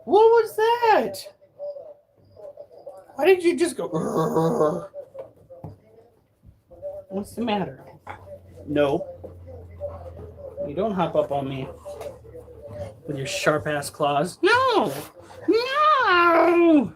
What was that? Why did you just go? What's the matter? No. You don't hop up on me with your sharp ass claws. No! No! No!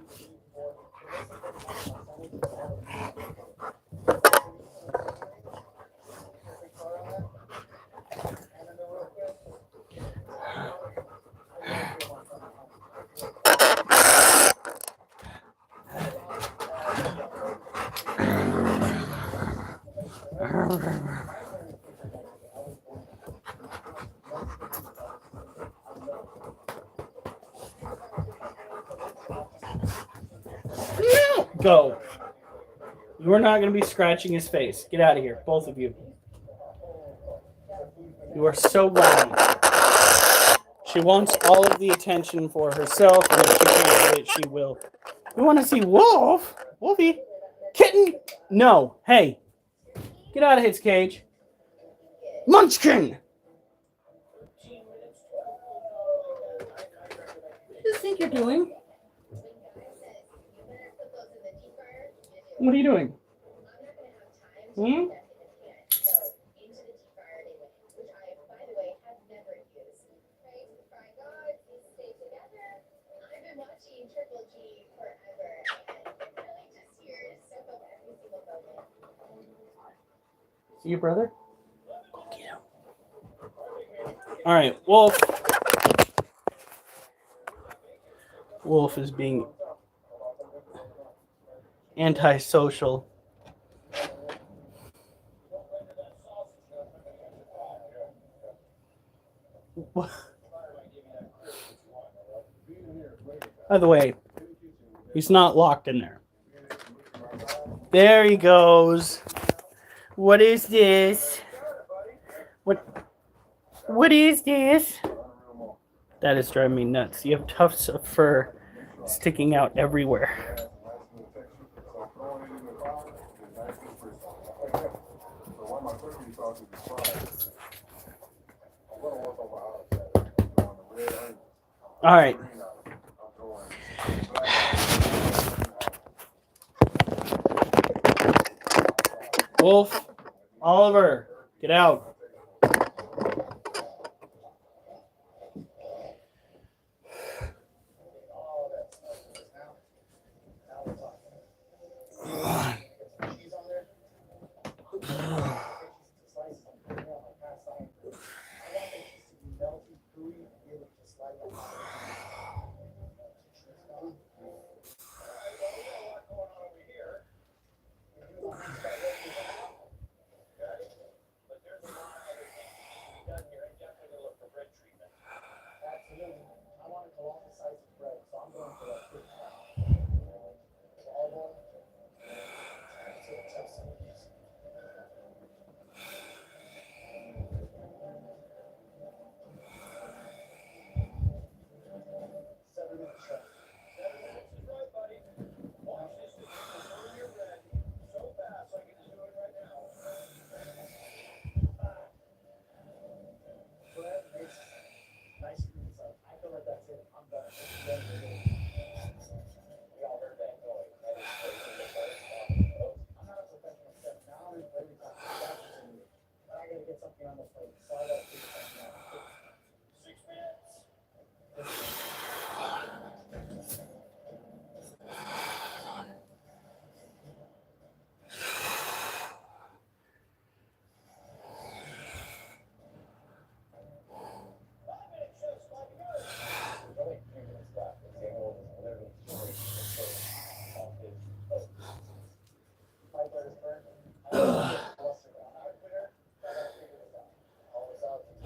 Go. You are not going to be scratching his face. Get out of here, both of you. You are so loud. She wants all of the attention for herself, and if she can't get it, she will. You want to see Wolf? Wolfie? Kitten? No. Hey. Get out of his cage. Munchkin! What do you think you're doing? What are you doing? Hmm? See your brother? Go get him. All right, Wolf. Wolf is being antisocial. By the way, he's not locked in there. There he goes. What is this? What is this? That is driving me nuts. You have tufts of fur sticking out everywhere. All right. Wolf, Oliver, get out.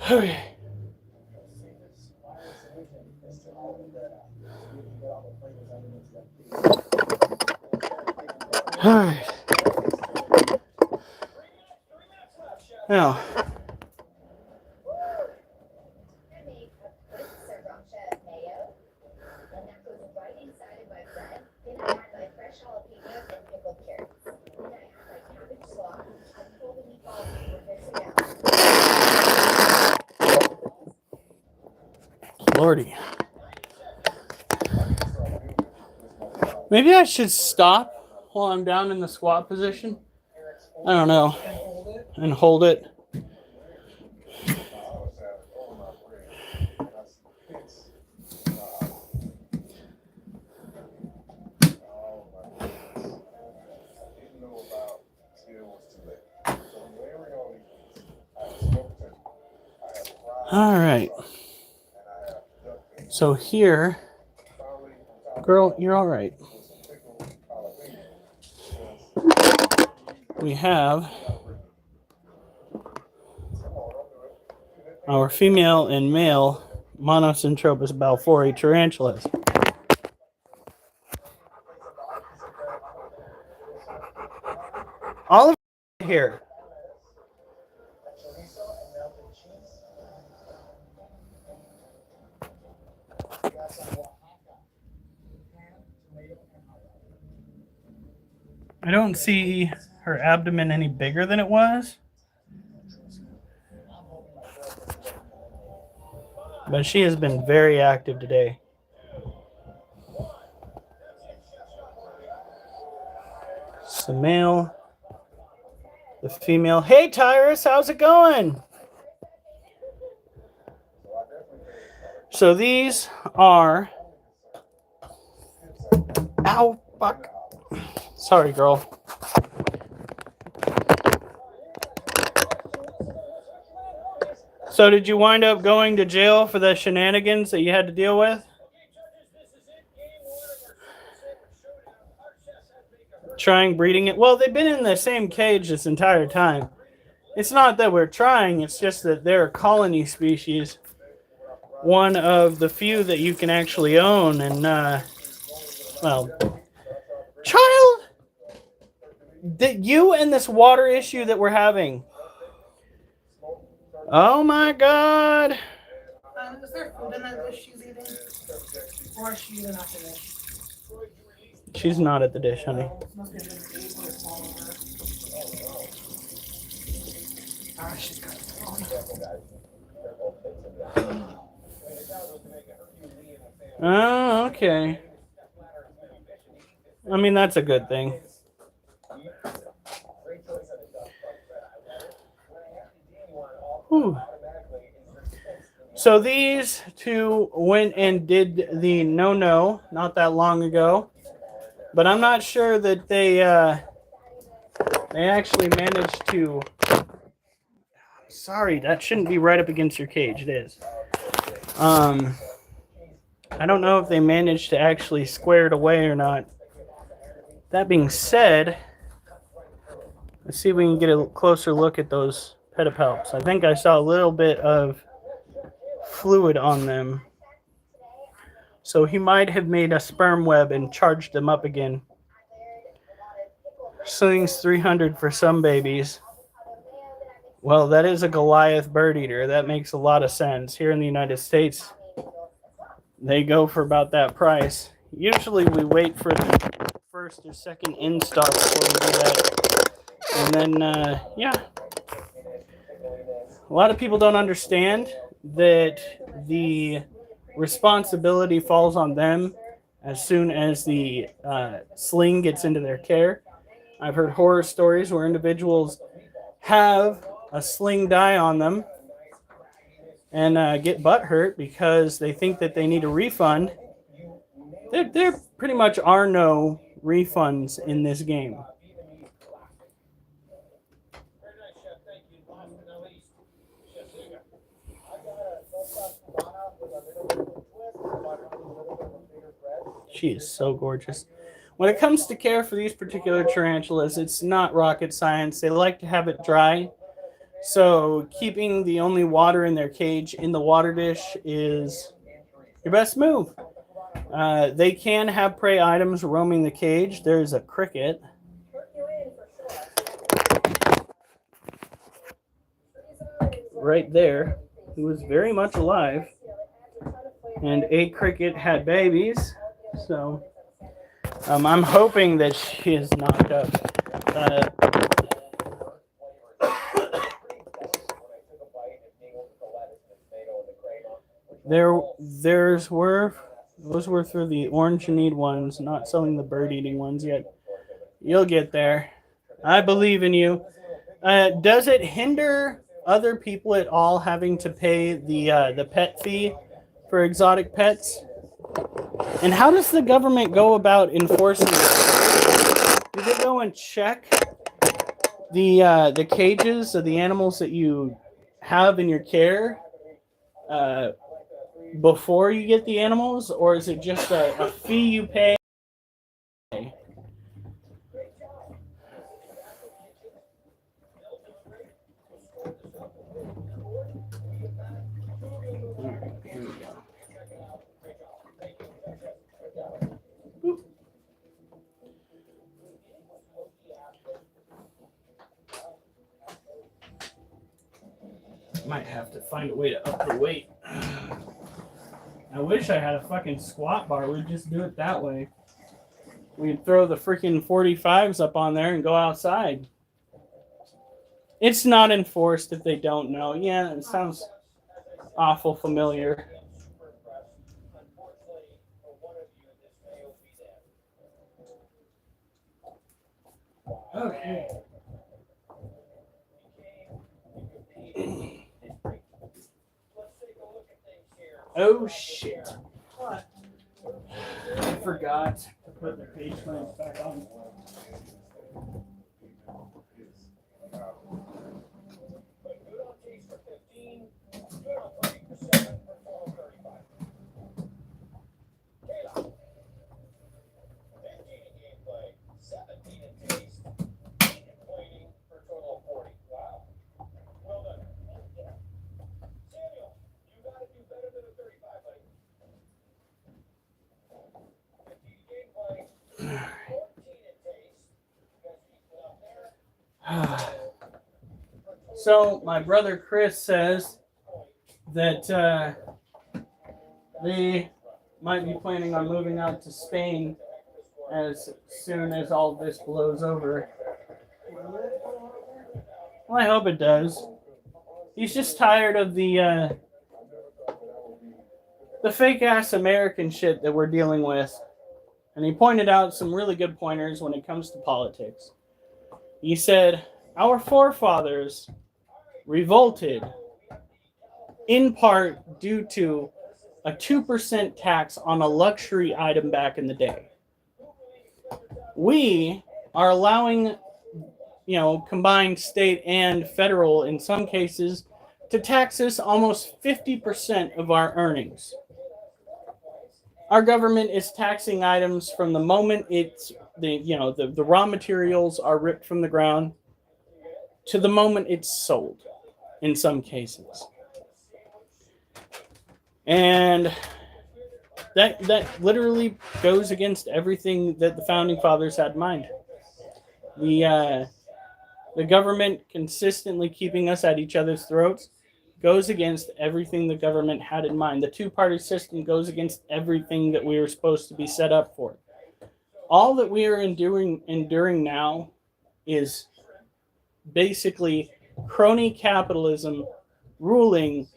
Okay. All right. Now, Lordy. Maybe I should stop while I'm down in the squat position. I don't know. And hold it. All right. So here, girl, you're all right. We have our female and male Monocentropus balfouri tarantulas. All of here. I don't see her abdomen any bigger than it was. But she has been very active today. It's the male, the female. Hey, Tyrus, how's it going? So these are... Ow, fuck. Sorry, girl. So did you wind up going to jail for the shenanigans that you had to deal with? Trying breeding it? Well, they've been in the same cage this entire time. It's not that we're trying, it's just that they're a colony species. One of the few that you can actually own. And, well, child, you and this water issue that we're having. Oh my God. Is there food in that dish she's eating? Or is she eating out the dish? She's not at the dish, honey. She's got Oh, okay. I mean, that's a good thing. Whew. So these two went and did the no-no not that long ago. But I'm not sure that they actually managed to... Sorry, that shouldn't be right up against your cage. It is. I don't know if they managed to actually square it away or not. That being said, let's see if we can get a closer look at those pedipalps. I think I saw a little bit of fluid on them. So he might have made a sperm web and charged them up again. Slings $300 for some babies. Well, that is a Goliath bird eater. That makes a lot of sense. Here in the United States, they go for about that price. Usually we wait for the first or second in stock before we do that. And then, yeah. A lot of people don't understand that the responsibility falls on them as soon as the sling gets into their care. I've heard horror stories where individuals have a sling die on them and get butthurt because they think that they need a refund. There pretty much are no refunds in this game. She is so gorgeous. When it comes to care for these particular tarantulas, it's not rocket science. They like to have it dry. So keeping the only water in their cage in the water dish is your best move. They can have prey items roaming the cage. There's a cricket. Right there, who is very much alive. And a cricket had babies. So I'm hoping that she is knocked up. Those were for the orange and need ones, not selling the bird eating ones yet. You'll get there. I believe in you. Does it hinder other people at all having to pay the pet fee for exotic pets? And how does the government go about enforcing it? Do they go and check the cages of the animals that you have in your care? before you get the animals, or is it just a fee you pay? Alright, here we go. Boop. Might have to find a way to up the weight. I wish I had a fucking squat bar. We'd just do it that way. We'd throw the freaking 45s up on there and go outside. It's not enforced if they don't know. Yeah, it sounds awful familiar. Okay. Oh shit. What? I forgot to put the page clamps back on. So my brother Chris says that they might be planning on moving out to Spain as soon as all this blows over. Well, I hope it does. He's just tired of the fake ass American shit that we're dealing with. And he pointed out some really good pointers when it comes to politics. He said, our forefathers revolted in part due to a 2% tax on a luxury item back in the day. We are allowing, combined state and federal in some cases to tax us almost 50% of our earnings. Our government is taxing items from the moment the raw materials are ripped from the ground to the moment it's sold in some cases. And that literally goes against everything that the founding fathers had in mind. The government consistently keeping us at each other's throats goes against everything the government had in mind. The two-party system goes against everything that we were supposed to be set up for. All that we are enduring now is basically crony capitalism ruling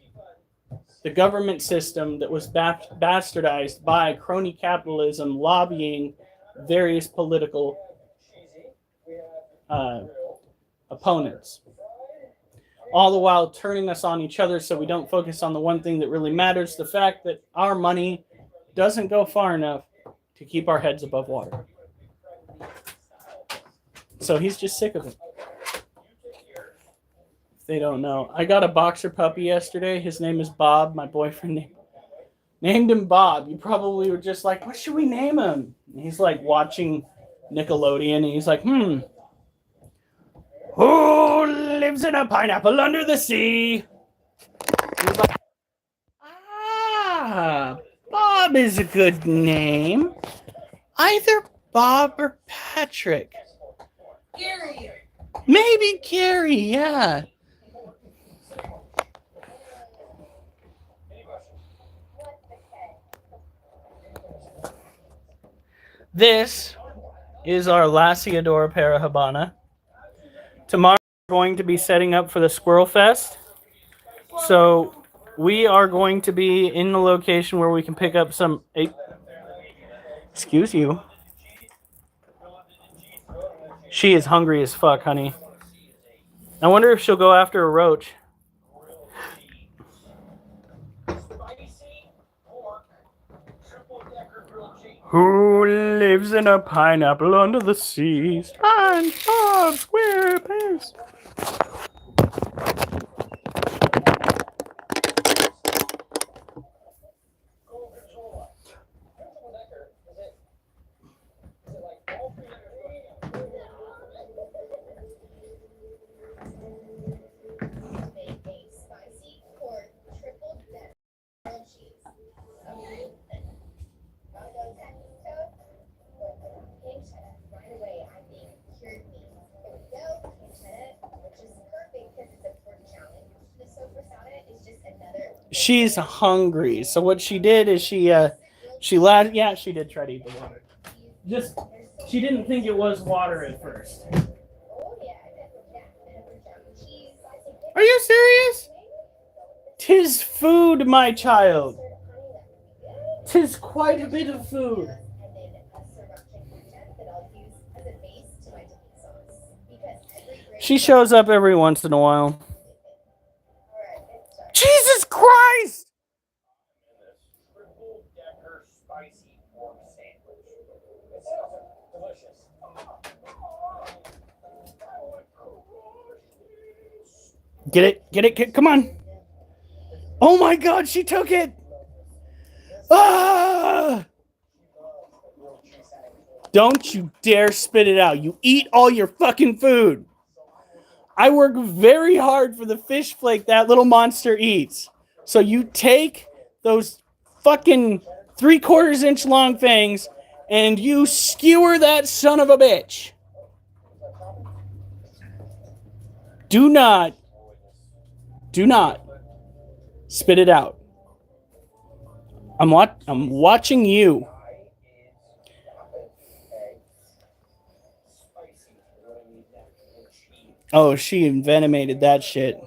the government system that was bastardized by crony capitalism lobbying various political opponents. All the while turning us on each other so we don't focus on the one thing that really matters, the fact that our money doesn't go far enough to keep our heads above water. So he's just sick of it. If they don't know. I got a boxer puppy yesterday. His name is Bob. My boyfriend named him Bob. You probably were just like, what should we name him? And he's like watching Nickelodeon and he's like, who lives in a pineapple under the sea? Like, Bob is a good name. Either Bob or Patrick. Gary. Maybe Gary, yeah. This is our Laciadora Parahabana. Tomorrow we're going to be setting up for the Squirrel Fest. So we are going to be in the location where we can pick up some... Excuse you. She is hungry as fuck, honey. I wonder if she'll go after a roach. Who lives in a pineapple under the sea? SpongeBob SquarePants. grilled cheese. Okay. Gotta go Texas toast. King cheddar. Right away, I think cured meat. There we go. King cheddar, which is perfect because it's a pork challenge. The sofrasada is just another. She's hungry. So what she did is she did try to eat the water. Just she didn't think it was water at first. Oh yeah, pepper jack cheese. Are you serious? 'Tis food, my child. 'Tis quite a bit of food. And then a sriracha ketchup that I'll use as a base to my dipping sauce. Because every grain. She shows up every once in a while. Alright, it's done. Jesus Christ! Triple decker spicy pork sandwich. It sounds delicious. Get it, come on. Oh my God, she took it! Ah! Don't you dare spit it out. You eat all your fucking food. I work very hard for the fish flake that little monster eats. So you take those fucking 3/4 inch long things and you skewer that son of a bitch. Do not spit it out. I'm watching you. Oh, she envenomated that shit.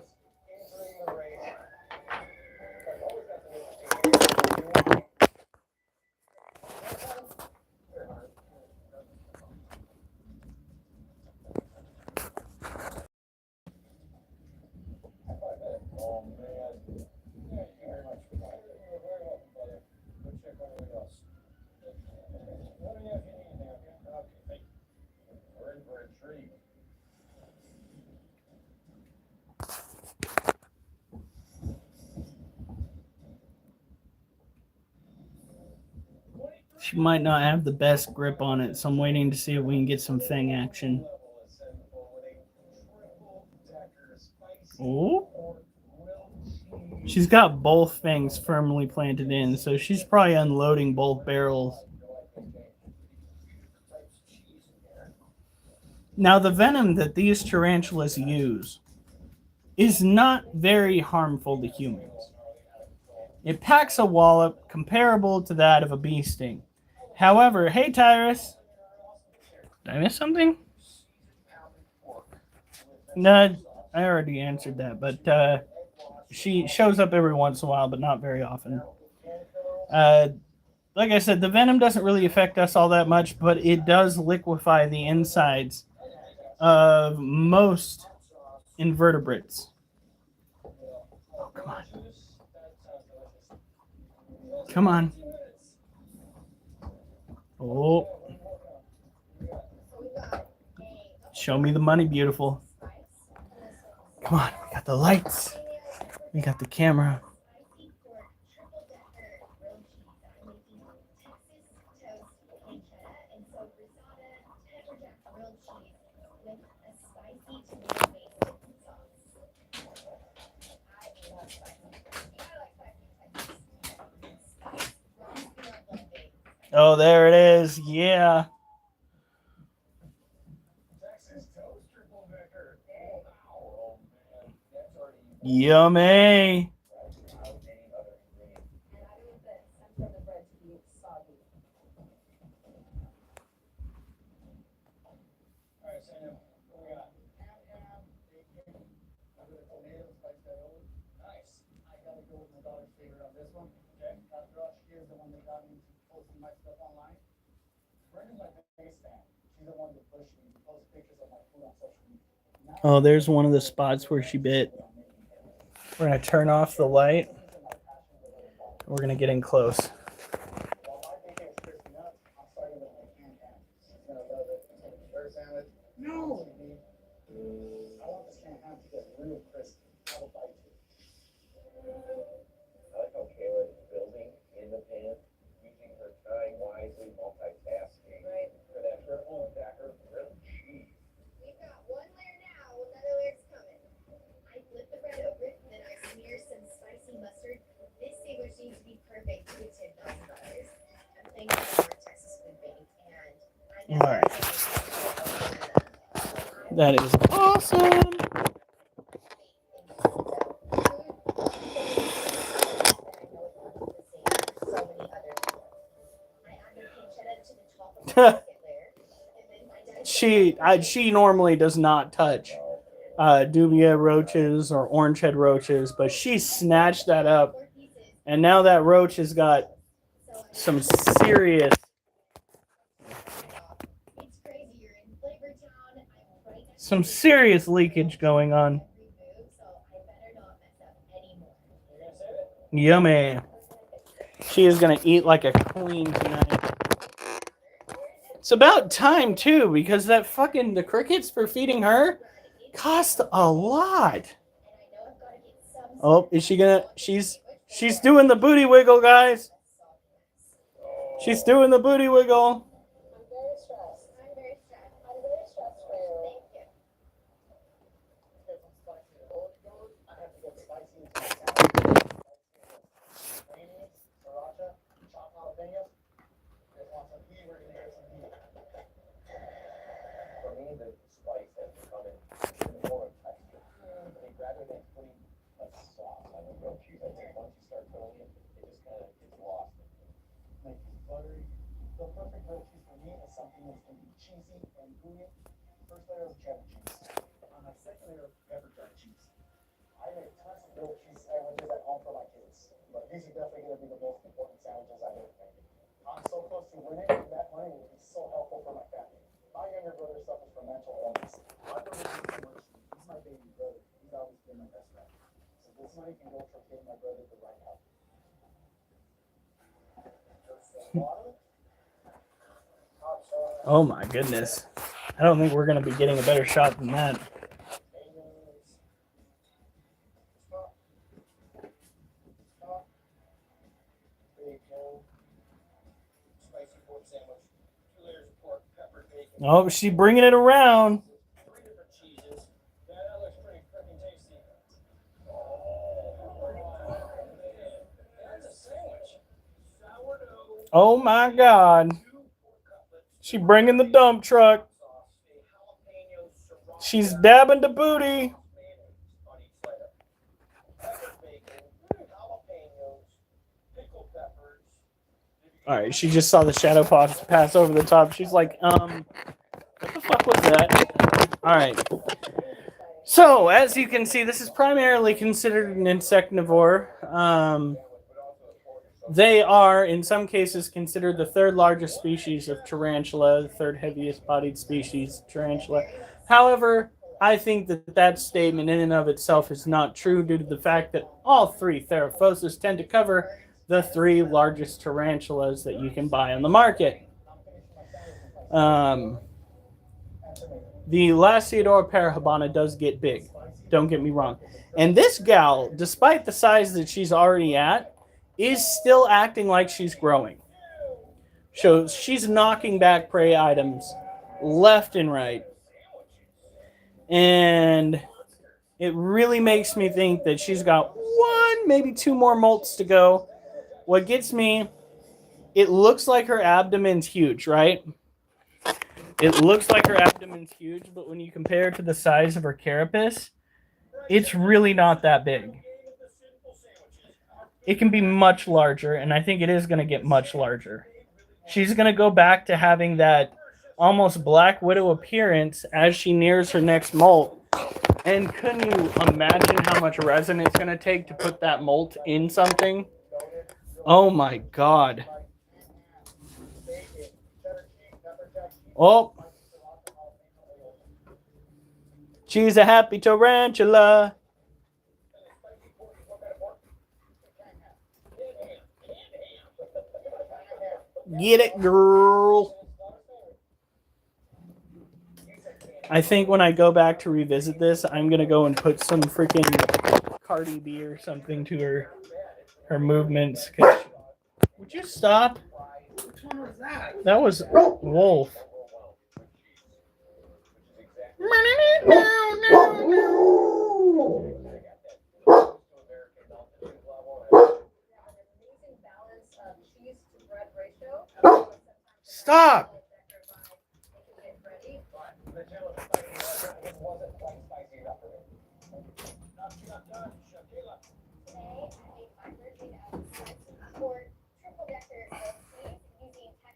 She might not have the best grip on it, so I'm waiting to see if we can get some fang action. Oh. She's got both fangs firmly planted in, so she's probably unloading both barrels. Now, the venom that these tarantulas use is not very harmful to humans. It packs a wallop comparable to that of a bee sting. However, hey Tyrus, did I miss something? No, I already answered that, but she shows up every once in a while, but not very often. Like I said, the venom doesn't really affect us all that much, but it does liquefy the insides of most invertebrates. Oh, come on. Come on. Oh. Show me the money, beautiful. Come on, we got the lights. We got the camera. Oh, there it is. Yeah. Yummy. Oh, there's one of the spots where she bit. We're going to turn off the light. We're going to get in close. No. I want this canned ham to get real crispy. I will bite you. I like how Kayla is building in the pan, using her time wisely, multitasking. Right. For that triple decker grilled cheese. We've got one layer now, another layer's coming. I flip the bread over, then I smear some spicy mustard. This sandwich needs That is awesome. She normally does not touch dubia roaches or orange head roaches, but she snatched that up, and now that roach has got some serious leakage going on. Yummy. She is gonna eat like a queen tonight. It's about time too, because that fucking the crickets for feeding her cost a lot. Oh, is she gonna? She's doing the booty wiggle, guys. She's doing the booty wiggle. I'm very stressed. I'm very stressed. I'm very stressed for you. Thank you. I have to get spicy and sriracha, chopped jalapenos. They want some heat, we're gonna get some heat. For me, the spice has become in the form of texture. Rather than putting a sauce on the grilled cheese, I think once you start grilling it, it just kind of gets lost. Make it buttery. The perfect grilled cheese for me is something that's gonna be cheesy and gooey. First layer of cheddar cheese. On my second layer of pepper jack cheese. I make tons of grilled cheese sandwiches at home for my kids, but these are definitely gonna be the most important sandwiches I've ever made. I'm so close to winning, and that money will be so helpful for my family. My younger brother suffers from mental illness. My brother needs so much. He's my baby brother. He's always been my best friend. So this money can go for getting my brother the right help. Oh my goodness. I don't think we're gonna be getting a better shot than that. Oh, she's bringing it around. Oh my God. She bringing the dump truck. She's dabbing the booty. All right, she just saw the shadow pass over the top. She's like, what the fuck was that? All right. So, as you can see, this is primarily considered an insectivore. They are, in some cases, considered the third largest species of tarantula, the third heaviest bodied species, tarantula. However, I think that statement in and of itself is not true due to the fact that all three Theraphosis tend to cover the three largest tarantulas that you can buy on the market. The Lasiodora parahabana does get big. Don't get me wrong. And this gal, despite the size that she's already at, is still acting like she's growing. So she's knocking back prey items left and right. And it really makes me think that she's got one, maybe two more molts to go. What gets me, it looks like her abdomen's huge, right? It looks like her abdomen's huge, but when you compare it to the size of her carapace, it's really not that big. It can be much larger, and I think it is going to get much larger. She's going to go back to having that almost Black Widow appearance as she nears her next molt. And can you imagine how much resin it's going to take to put that molt in something? Oh my God. Oh. She's a happy tarantula. Get it, girl. I think when I go back to revisit this, I'm going to go and put some freaking Cardi B or something to her movements. Would you stop? Which one was that? That was Wolf. Stop!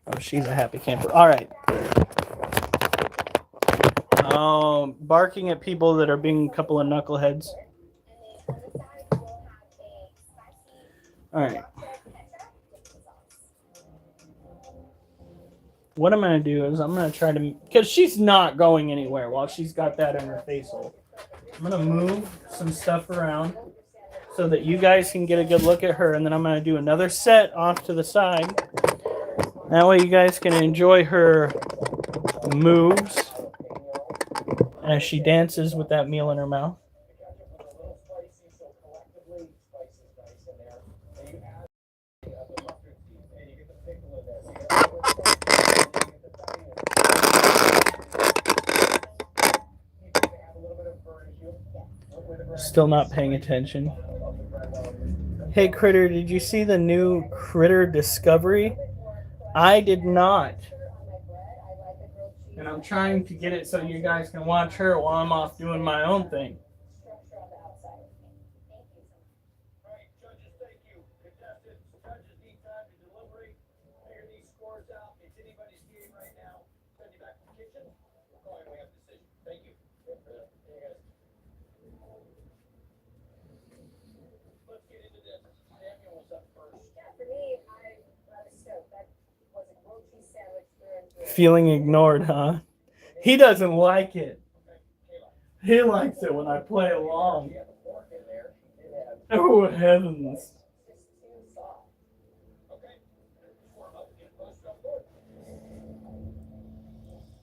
Oh, she's a happy camper. All right. Barking at people that are being a couple of knuckleheads. All right. What I'm going to do is I'm going to try to, because she's not going anywhere while she's got that in her face hole. I'm going to move some stuff around so that you guys can get a good look at her, and then I'm going to do another set off to the side. That way you guys can enjoy her moves as she dances with that meal in her mouth. Still not paying attention. Hey, Critter, did you see the new Critter Discovery? I did not. And I'm trying to get it so you guys can watch her while I'm off doing my own thing. Feeling ignored, huh? He doesn't like it. He likes it when I play along. Oh, heavens.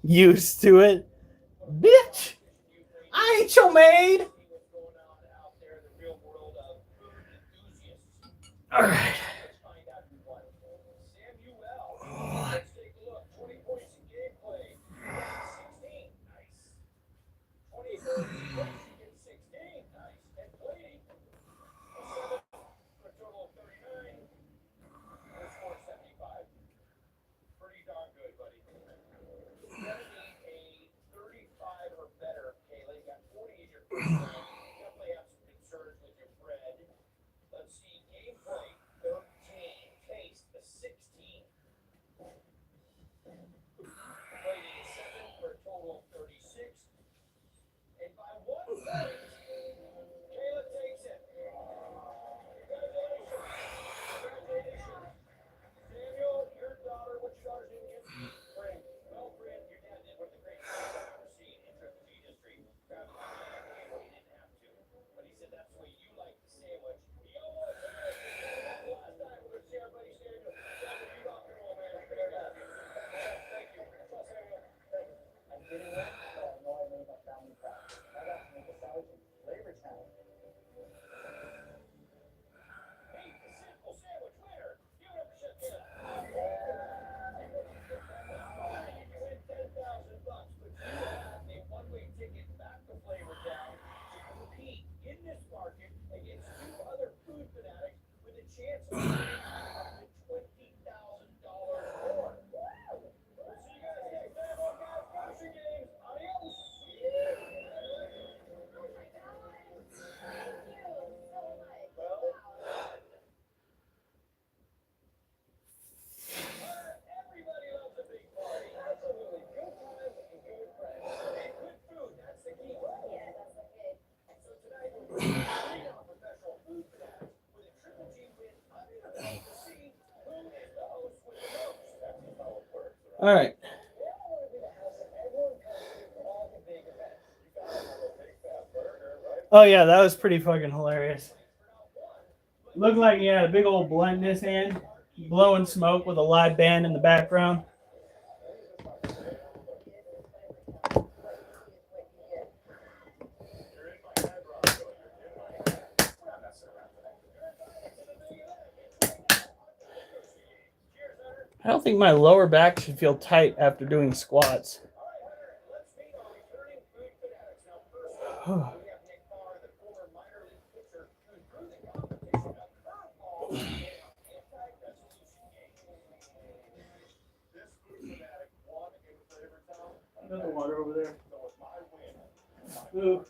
Used to it? Bitch! I ain't your maid! Alright. Alright. Oh yeah, that was pretty fucking hilarious. Looked like he had a big old blunt in his hand, blowing smoke with a live band in the background. I don't think my lower back should feel tight after doing squats. Another water over there. Ooh.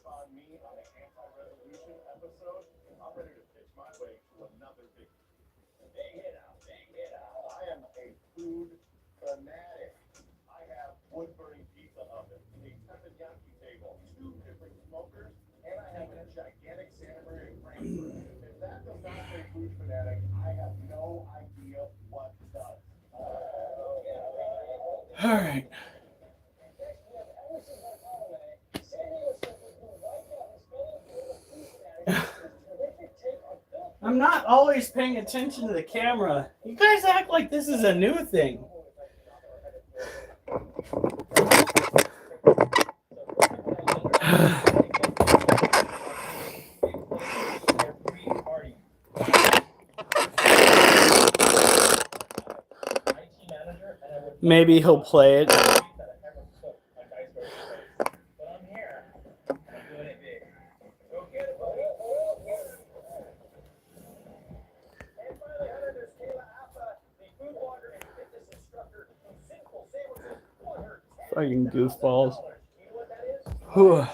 All right. I'm not always paying attention to the camera. You guys act like this is a new thing. Maybe he'll play it. Fucking goofballs. Ow.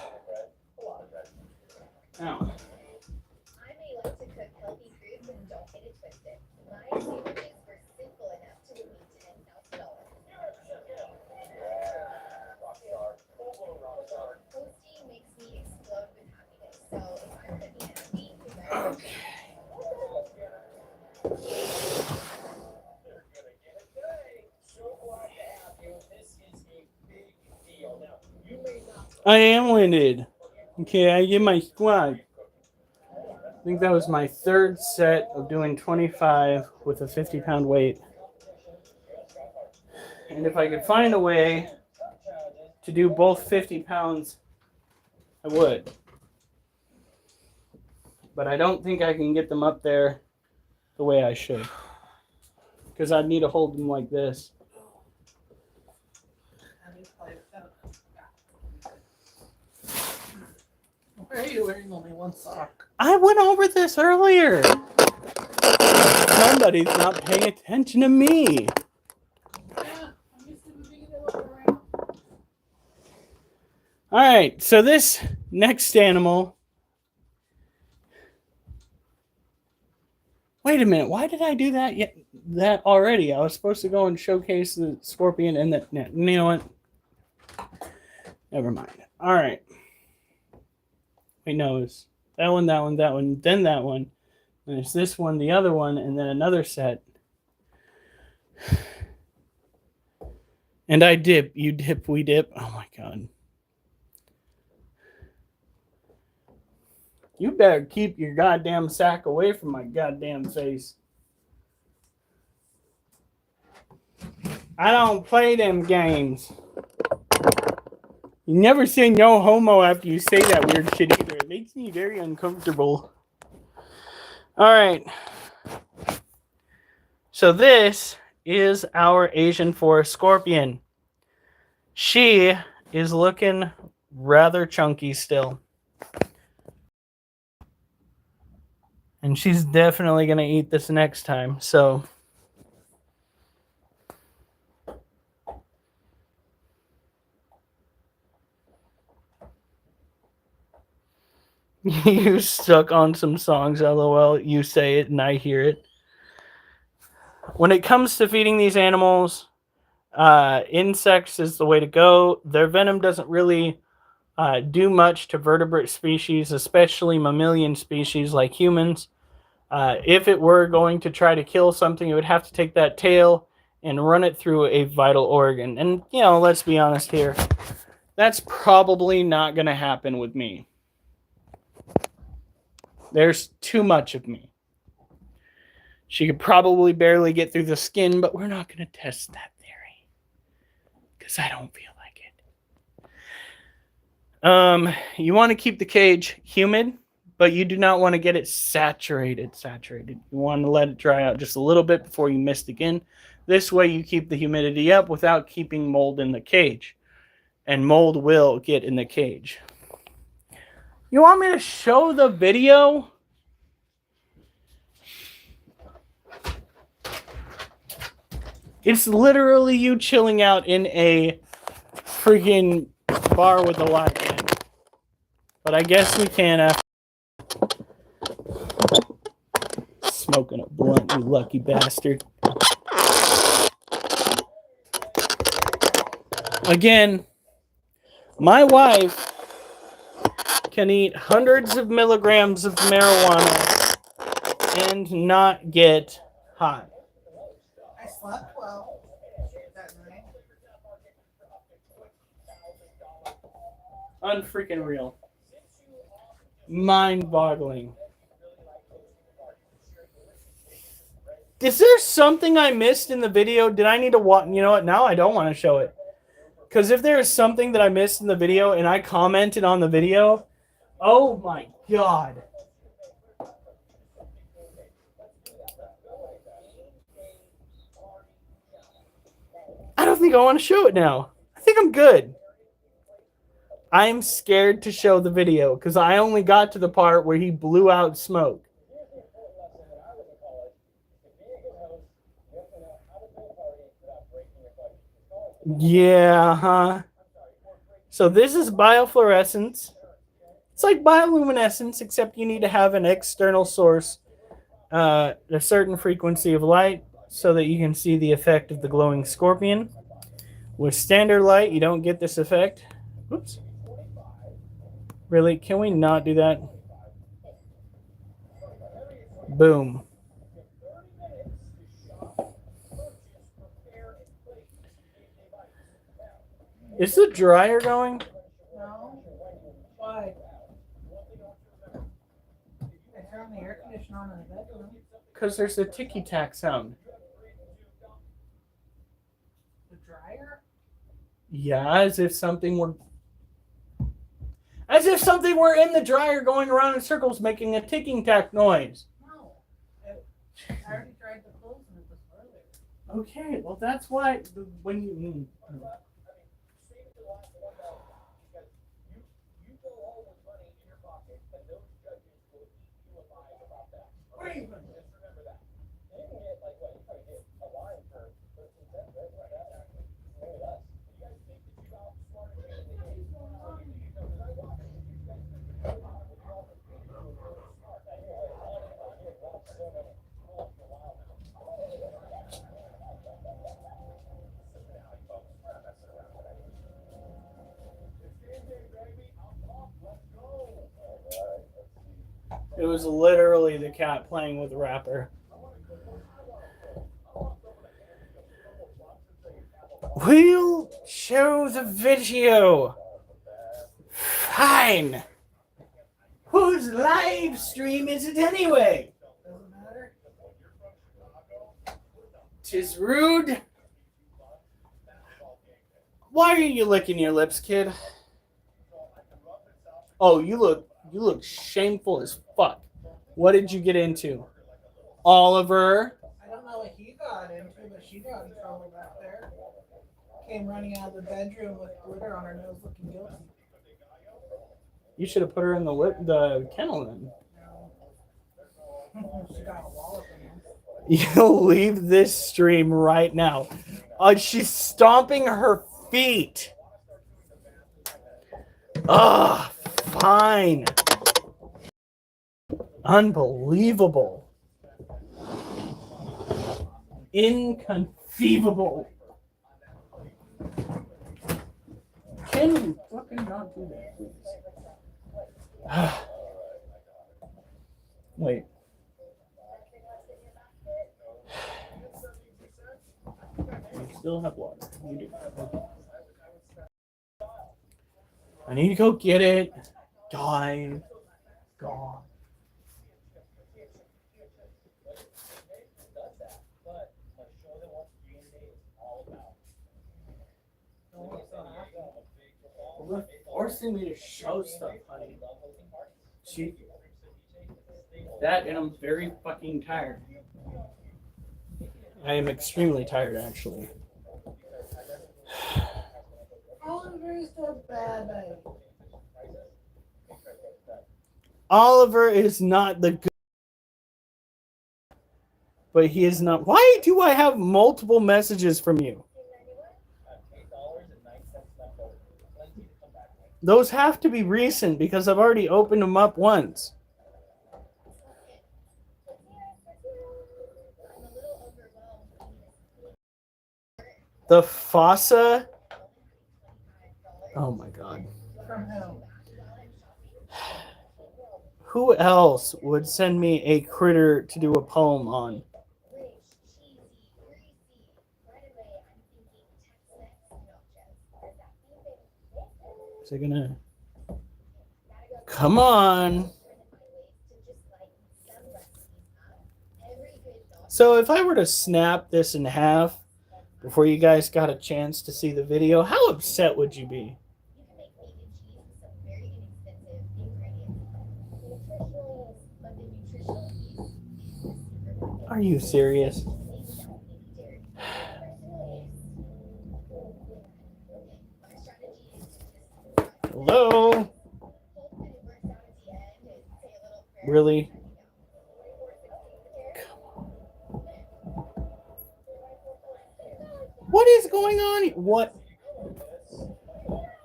I may like to cook healthy foods and don't get it twisted. My sandwiches were simple enough to give me $10,000. Hosting makes me explode with happiness. So if I'm gonna be happy, Okay. I am winded. Okay, I get my squat. I think that was my third set of doing 25 with a 50-pound weight. And if I could find a way to do both 50 pounds, I would. But I don't think I can get them up there the way I should. Because I'd need to hold them like this. Why are you wearing only one sock? I went over this earlier. Somebody's not paying attention to me. All right, so this next animal. Wait a minute, why did I do that yet? That already? I was supposed to go and showcase the scorpion and the. You know what? Never mind. All right. Wait, no, it's that one, then that one. And it's this one, the other one, and then another set. And I dip, you dip, we dip. Oh my God. You better keep your goddamn sack away from my goddamn face. I don't play them games. You never say no homo after you say that weird shit either. It makes me very uncomfortable. All right. So this is our Asian forest scorpion. She is looking rather chunky still. And she's definitely going to eat this next time. So you stuck on some songs, LOL. You say it and I hear it. When it comes to feeding these animals, insects is the way to go. Their venom doesn't really do much to vertebrate species, especially mammalian species like humans. If it were going to try to kill something, it would have to take that tail and run it through a vital organ. And, you know, let's be honest here. That's probably not going to happen with me. There's too much of me. She could probably barely get through the skin, but we're not going to test that theory. Because I don't feel like it. You want to keep the cage humid, but you do not want to get it saturated. You want to let it dry out just a little bit before you mist again. This way you keep the humidity up without keeping mold in the cage. And mold will get in the cage. You want me to show the video? It's literally you chilling out in a freaking bar with a light in. But I guess we can after smoking a blunt, you lucky bastard. Again, my wife can eat hundreds of milligrams of marijuana and not get high. I slept well that night. Unfreaking real. Mind-boggling. Is there something I missed in the video? Did I need to watch? You know what? Now I don't want to show it. Because if there is something that I missed in the video and I commented on the video, oh my god. I don't think I want to show it now. I think I'm good. I'm scared to show the video because I only got to the part where he blew out smoke. Yeah, huh? So this is biofluorescence. It's like bioluminescence, except you need to have an external source, a certain frequency of light, so that you can see the effect of the glowing scorpion. With standard light, you don't get this effect. Oops. Really? Can we not do that? Boom. Is the dryer going? No. Why? I turned the air conditioner on in the bedroom. Because there's a ticky-tack sound. The dryer? Yeah, as if something were in the dryer going around in circles making a ticking tack noise. No. I already dried the clothes and it was earlier. Okay, well that's why when you You go home with money in your pocket, and those judges will eat you alive about that. Just remember that. You can get like what you probably get a line for 13 cents, right? Right, actually. Maybe less. You guys think that you outsmarted me in the game? So you know, because I watch it, you guys think that you're smart. I hear it all the time. You've watched so many. Oh, for a while now. It was literally the cat playing with the wrapper. We'll show the video. Fine. Whose live stream is it anyway? Doesn't matter. 'Tis rude. Why are you licking your lips, kid? Oh, you look shameful as fuck. What did you get into? Oliver? I don't know what he got into, but she got in trouble back there. Came running out of the bedroom with glitter on her nose looking guilty. You should have put her in the kennel then. No. She got a wallop in him. You'll leave this stream right now. She's stomping her feet. Ugh, fine. Unbelievable. Inconceivable. Can you fucking not do that, please? Wait. You still have water. You do. Okay. I need to go get it. God. God. They're forcing me to show stuff, honey. She, that and I'm very fucking tired. I am extremely tired, actually. Oliver is so bad, babe. Oliver is not the good, but he is not. Why do I have multiple messages from you? Those have to be recent because I've already opened them up once. The fossa. Oh my god. From who? Who else would send me a critter to do a poem on? Is it gonna? Come on. So if I were to snap this in half before you guys got a chance to see the video, how upset would you be? You can make meat and cheese with some very inexpensive ingredients. Nutritional, but the nutritional piece is the secret. Are you serious? Hello? Really? What is going on? What?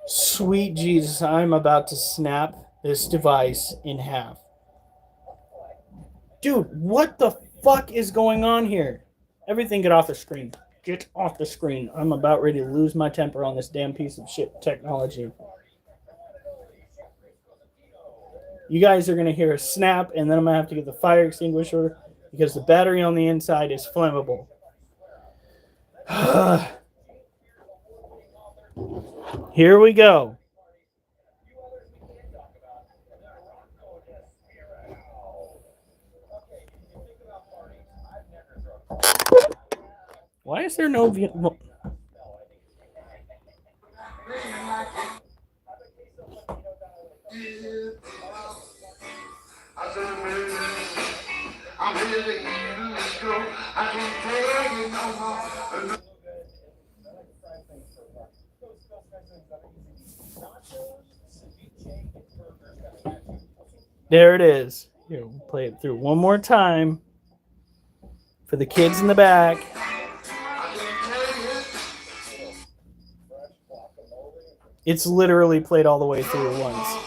Sweet Jesus, I'm about to snap this device in half. Dude, what the fuck is going on here? Everything get off the screen. Get off the screen. I'm about ready to lose my temper on this damn piece of shit technology. You guys are going to hear a snap, and then I'm going to have to get the fire extinguisher because the battery on the inside is flammable. Here we go. Why is there no... I'm here to eat this girl. I can't take it no more. There it is. Here, we'll play it through one more time for the kids in the back. It's literally played all the way through once.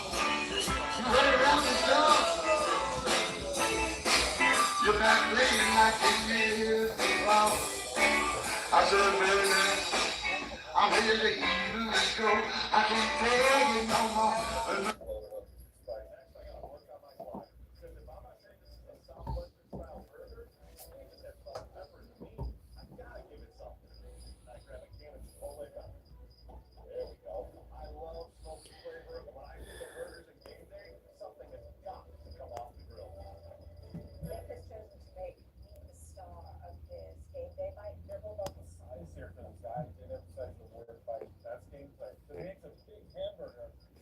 I'm here to eat this girl. I can't take it no more.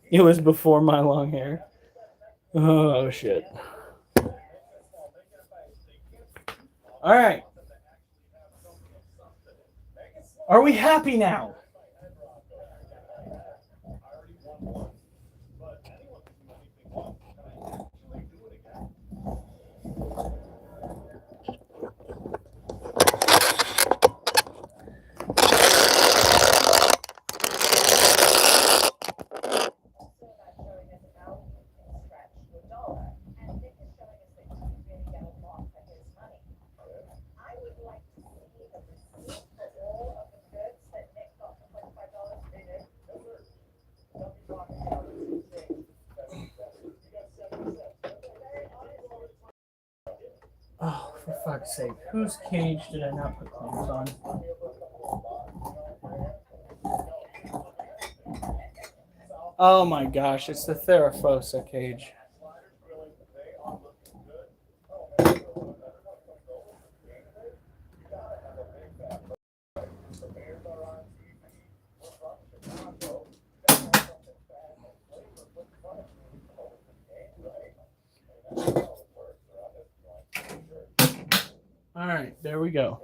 It was before my long hair. Oh, shit. All right. Are we happy now? Oh, for fuck's sake. Whose cage did I not put clothes on? Oh my gosh, it's the Therafosa cage. All right, there we go.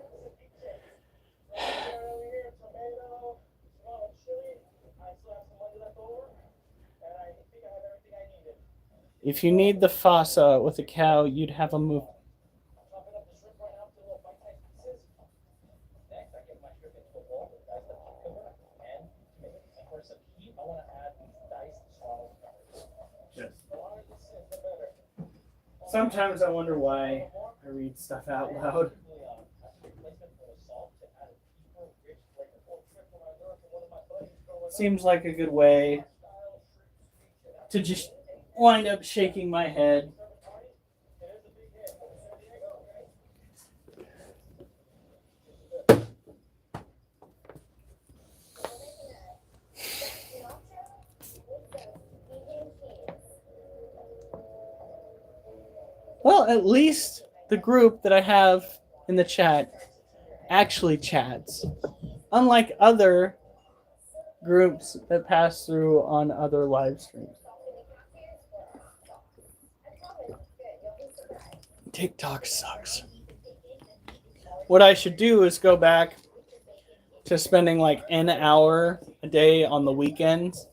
If you need the fossa with a cow, you'd have a move. Sometimes I wonder why I read stuff out loud. Seems like a good way to just wind up shaking my head. Well, at least the group that I have in the chat actually chats. Unlike other groups that pass through on other live streams. TikTok sucks. What I should do is go back to spending like an hour a day on the weekends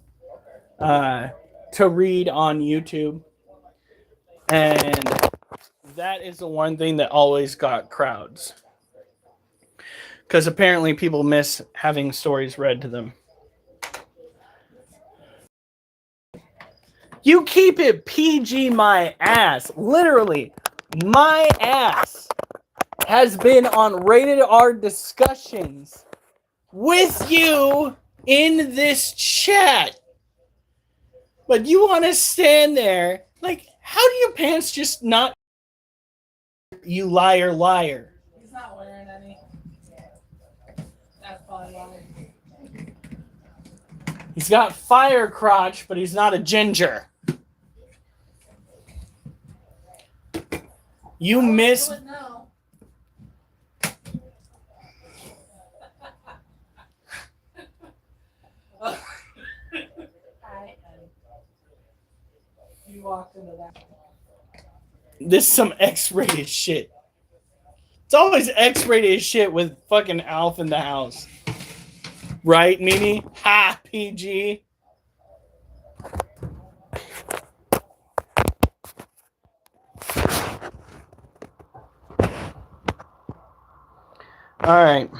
to read on YouTube. And that is the one thing that always got crowds. Because apparently people miss having stories read to them. You keep it PG, my ass. Literally, my ass has been on Rated R discussions with you in this chat. But you want to stand there. Like, how do your pants just not... You liar, liar. He's not wearing any. That's probably why. He's got fire crotch, but he's not a ginger. You miss... Do it now. You walked into that. This is some X-rated shit. It's always X-rated shit with fucking Alf in the house. Right, Mimi? Ha, PG. All right.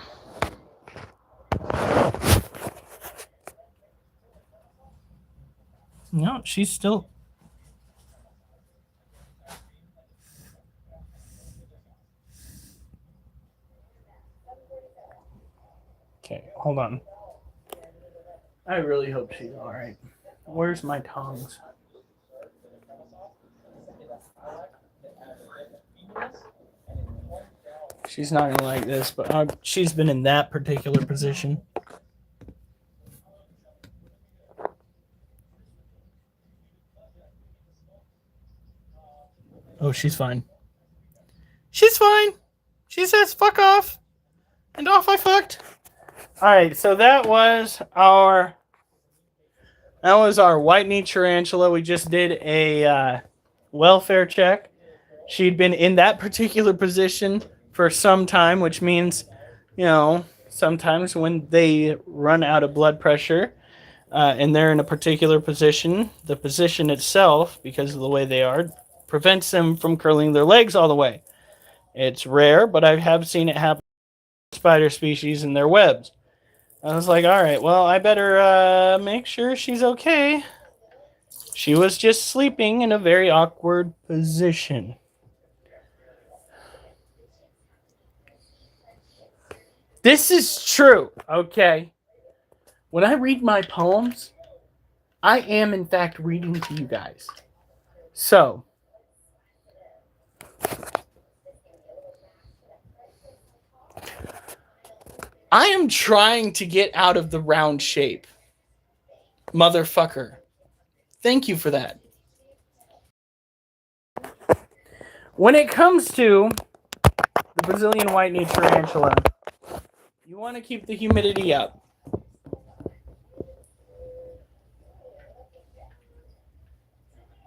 No, she's still... Okay, hold on. I really hope she's all right. Where's my tongs? She's not gonna like this, but she's been in that particular position. Oh, she's fine. She's fine. She says fuck off. And off I fucked. Alright, so that was our white-knee tarantula. We just did a welfare check. She'd been in that particular position for some time, which means, you know, sometimes when they run out of blood pressure and they're in a particular position, the position itself, because of the way they are, prevents them from curling their legs all the way. It's rare, but I have seen it happen to spider species in their webs. I was like, all right, well, I better make sure she's okay. She was just sleeping in a very awkward position. This is true, okay? When I read my poems, I am, in fact, reading to you guys. So, I am trying to get out of the round shape. Motherfucker. Thank you for that. When it comes to the Brazilian white-knee tarantula, you want to keep the humidity up.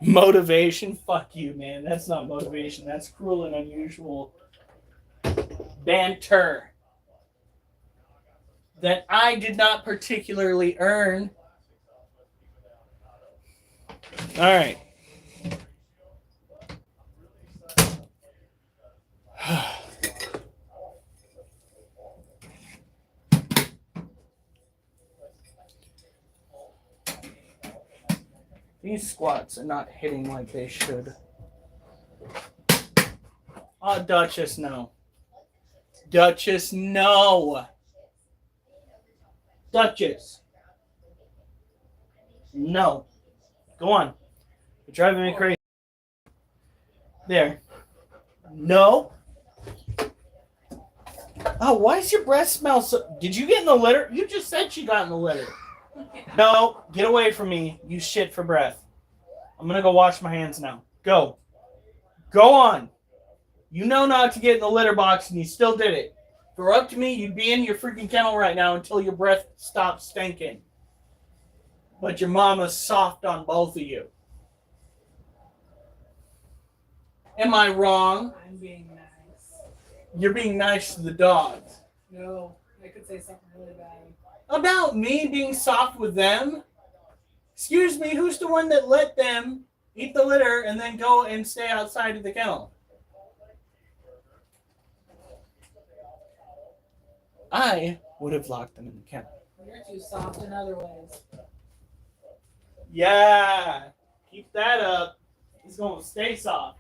Motivation? Fuck you, man. That's not motivation. That's cruel and unusual banter that I did not particularly earn. All right. These squats are not hitting like they should. Oh, Duchess, no. Duchess, no. Duchess. No. Go on. You're driving me crazy. There. No. Oh, why does your breath smell so... Did you get in the litter? You just said she got in the litter. No, get away from me. You shit for breath. I'm going to go wash my hands now. Go. Go on. You know not to get in the litter box, and you still did it. If it were up to me, you'd be in your freaking kennel right now until your breath stops stinking. But your mama's soft on both of you. Am I wrong? I'm being nice. You're being nice to the dogs. No, I could say something really bad. About me being soft with them? Excuse me, who's the one that let them eat the litter and then go and stay outside of the kennel? I would have locked them in the kennel. You're too soft in other ways. Yeah, keep that up. It's going to stay soft.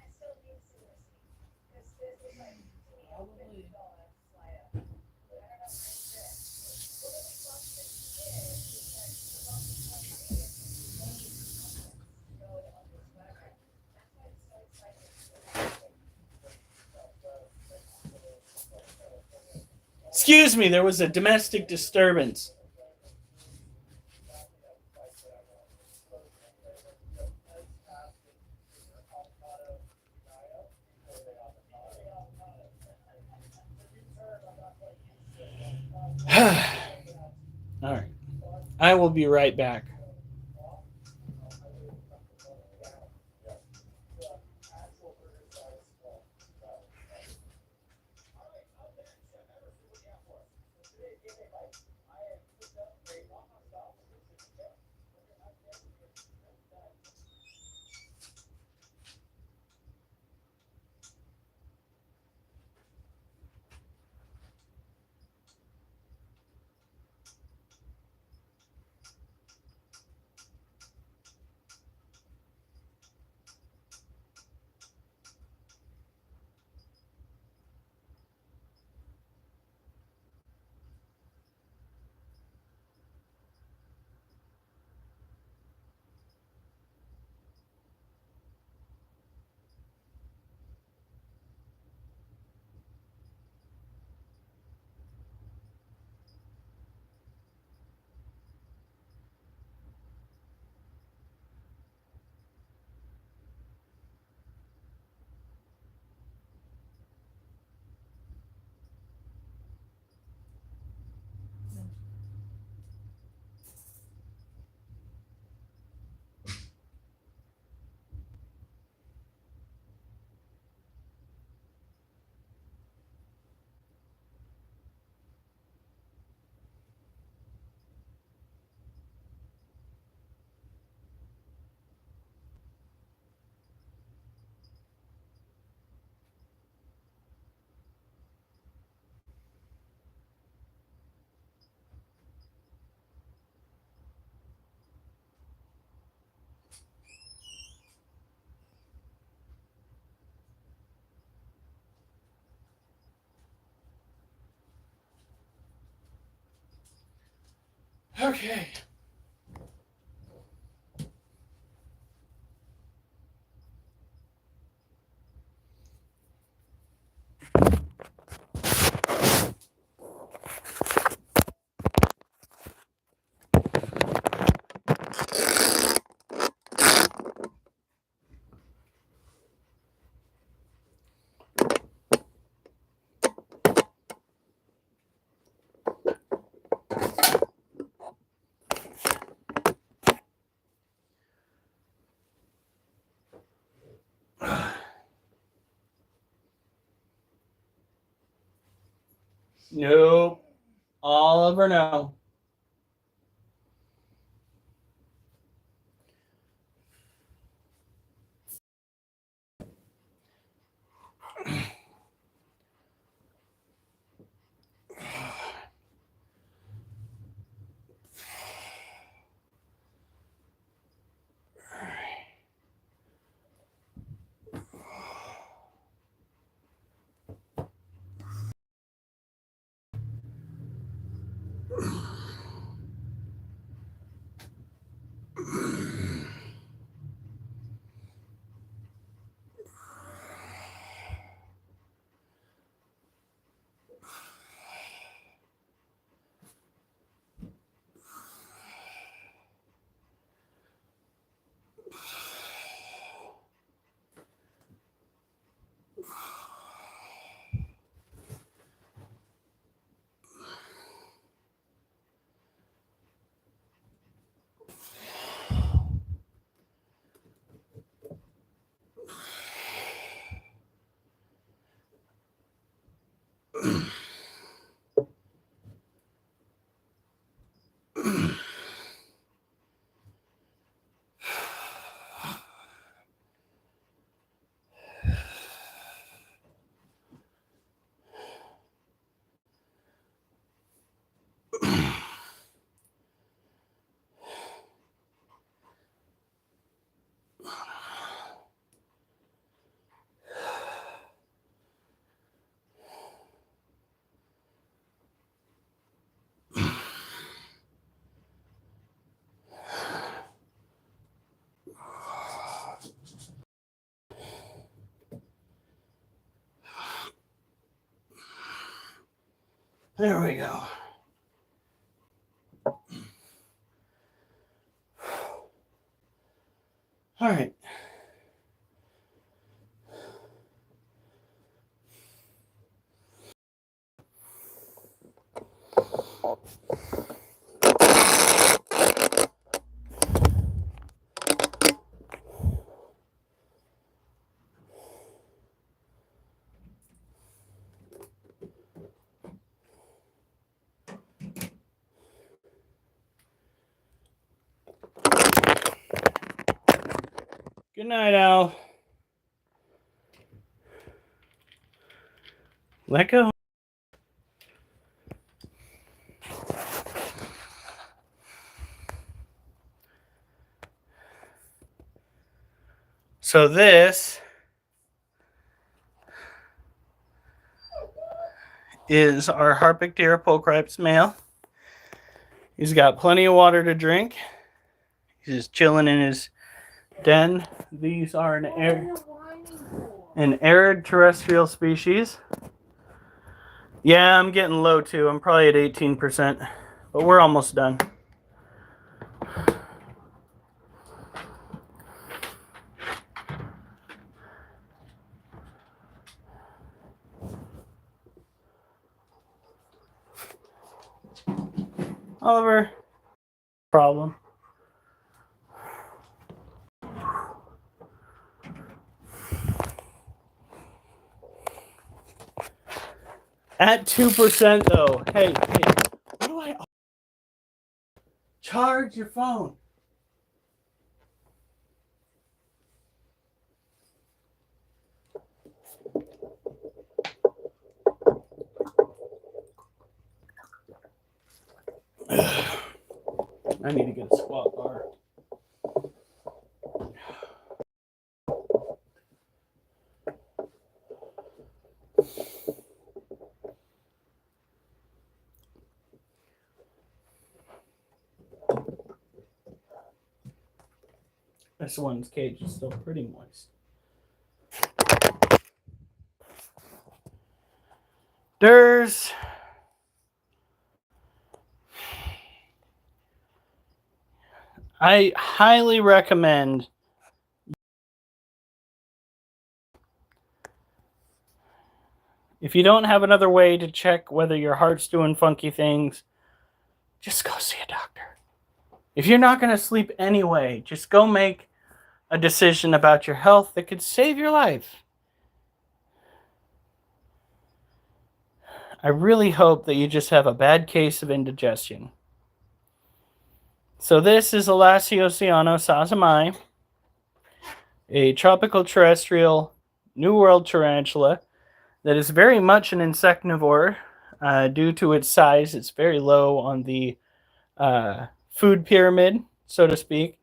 Probably. Excuse me, there was a domestic disturbance. All right. I will be right back. Okay. Nope. Oliver, no. There we go. All right. Good night, Al. Let go. So this is our Harpic male. He's got plenty of water to drink. He's just chilling in his den. These are an arid terrestrial species. Yeah, I'm getting low too. I'm probably at 18%, but we're almost done. Oliver, problem. At 2% though. Hey, what do I charge your phone? I need to get a squat bar. This one's cage is still pretty moist. There's I highly recommend if you don't have another way to check whether your heart's doing funky things, just go see a doctor. If you're not going to sleep anyway, just go make a decision about your health that could save your life. I really hope that you just have a bad case of indigestion. So this is Elasioceano sazamai, a tropical terrestrial New World tarantula that is very much an insectivore. Due to its size, it's very low on the food pyramid, so to speak.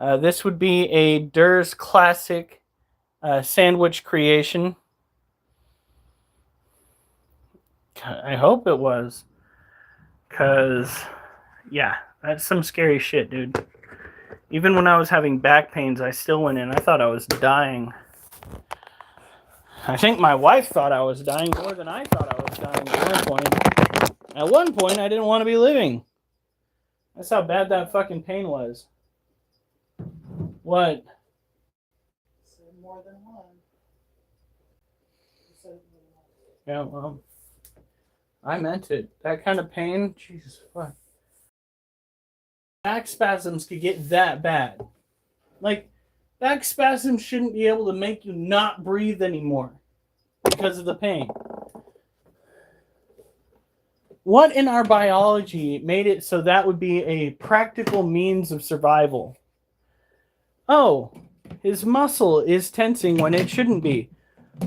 This would be a Durr's classic sandwich creation. I hope it was. Because, yeah, that's some scary shit, dude. Even when I was having back pains, I still went in. I thought I was dying. I think my wife thought I was dying more than I thought I was dying at one point. At one point, I didn't want to be living. That's how bad that fucking pain was. What? Said more than one. You said more than one. Yeah, well, I meant it. That kind of pain, Jesus fuck. Back spasms could get that bad. Like, back spasms shouldn't be able to make you not breathe anymore because of the pain. What in our biology made it so that would be a practical means of survival? Oh, his muscle is tensing when it shouldn't be.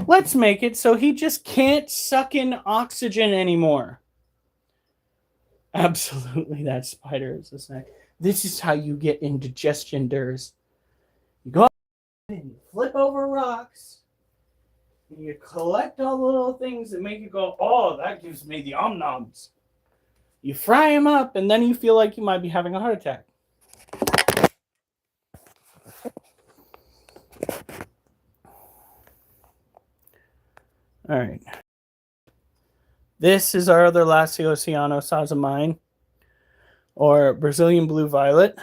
Let's make it so he just can't suck in oxygen anymore. Absolutely, that spider is a snack. This is how you get indigestion, Durs. You go and you flip over rocks, and you collect all the little things that make you go, oh, that gives me the om-noms. You fry them up, and then you feel like you might be having a heart attack. All right. This is our other Lacioceano Sazamine, or Brazilian Blue Violet.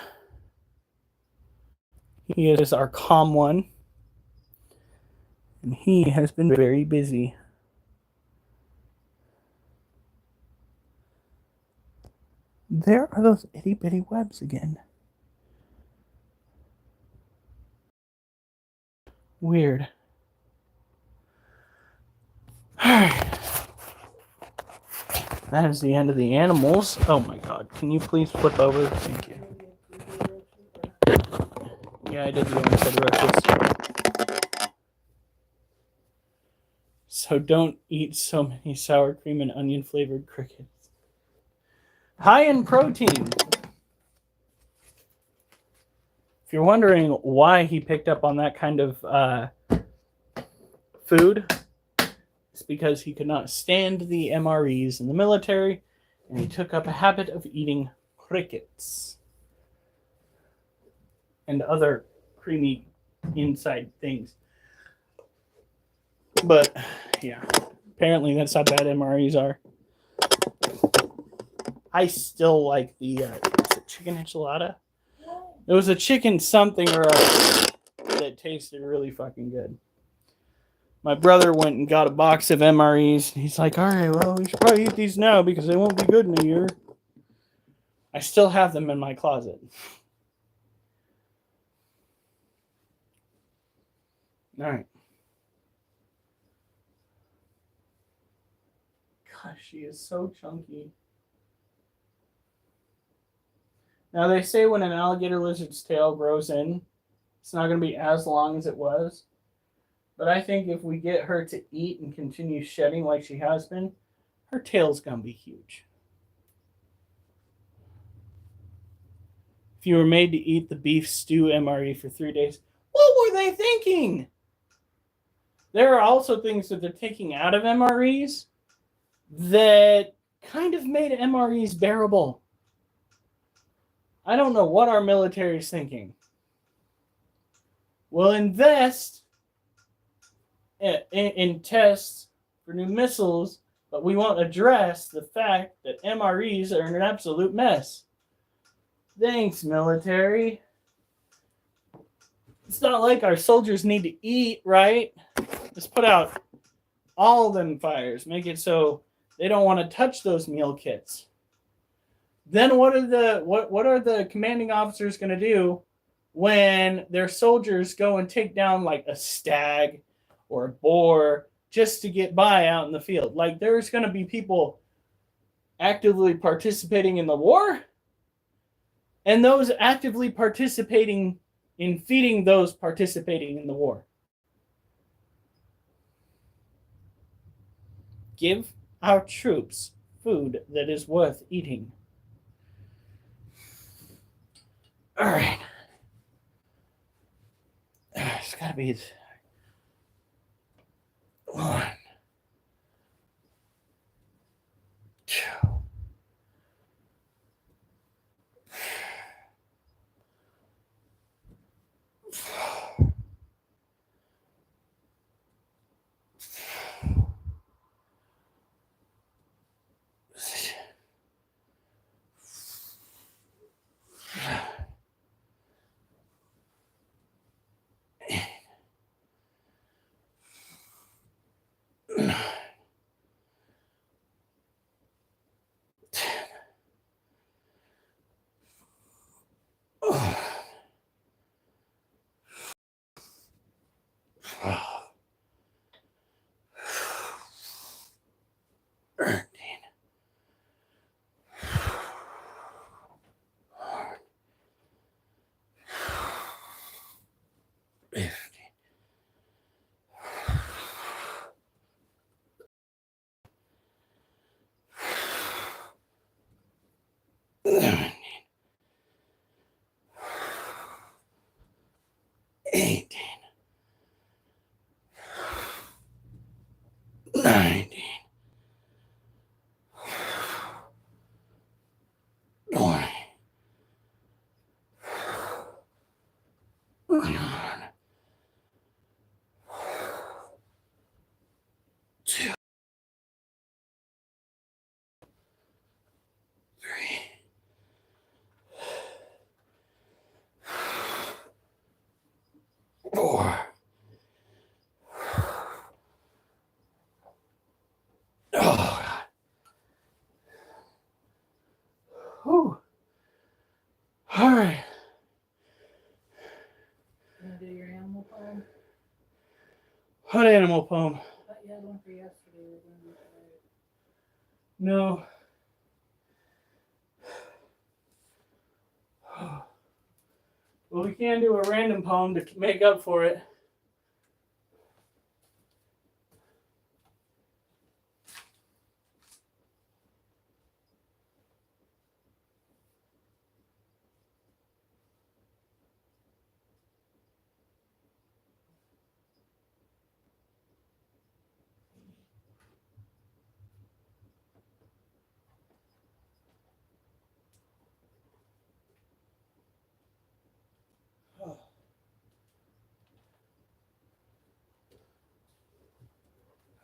He is our calm one, and he has been very busy. There are those itty bitty webs again. Weird. Alright. That is the end of the animals. Oh my god. Can you please flip over? Thank you. Yeah, I did the inside roaches. So don't eat so many sour cream and onion flavored crickets. High in protein. If you're wondering why he picked up on that kind of food, it's because he could not stand the MREs in the military, and he took up a habit of eating crickets and other creamy inside things. But yeah, apparently that's how bad MREs are. I still like the chicken enchilada. It was a chicken something or other that tasted really fucking good. My brother went and got a box of MREs. He's like, all right, well, we should probably eat these now because they won't be good in a year. I still have them in my closet. All right. Gosh, she is so chunky. Now, they say when an alligator lizard's tail grows in, it's not going to be as long as it was. But I think if we get her to eat and continue shedding like she has been, her tail's going to be huge. If you were made to eat the beef stew MRE for 3 days, what were they thinking? There are also things that they're taking out of MREs that kind of made MREs bearable. I don't know what our military is thinking. We'll invest in tests for new missiles, but we won't address the fact that MREs are an absolute mess. Thanks, military. It's not like our soldiers need to eat, right? Let's put out all of them fires. Make it so they don't want to touch those meal kits. Then what are the commanding officers going to do when their soldiers go and take down like a stag or a boar just to get by out in the field? Like, there's going to be people actively participating in the war, and those actively participating in feeding those participating in the war. Give our troops food that is worth eating. All right. It's got to be 1, 2. Whew. All right. You gonna do your animal poem? What animal poem? I thought you had one for yesterday. We're gonna do today. No. Well, we can do a random poem to make up for it.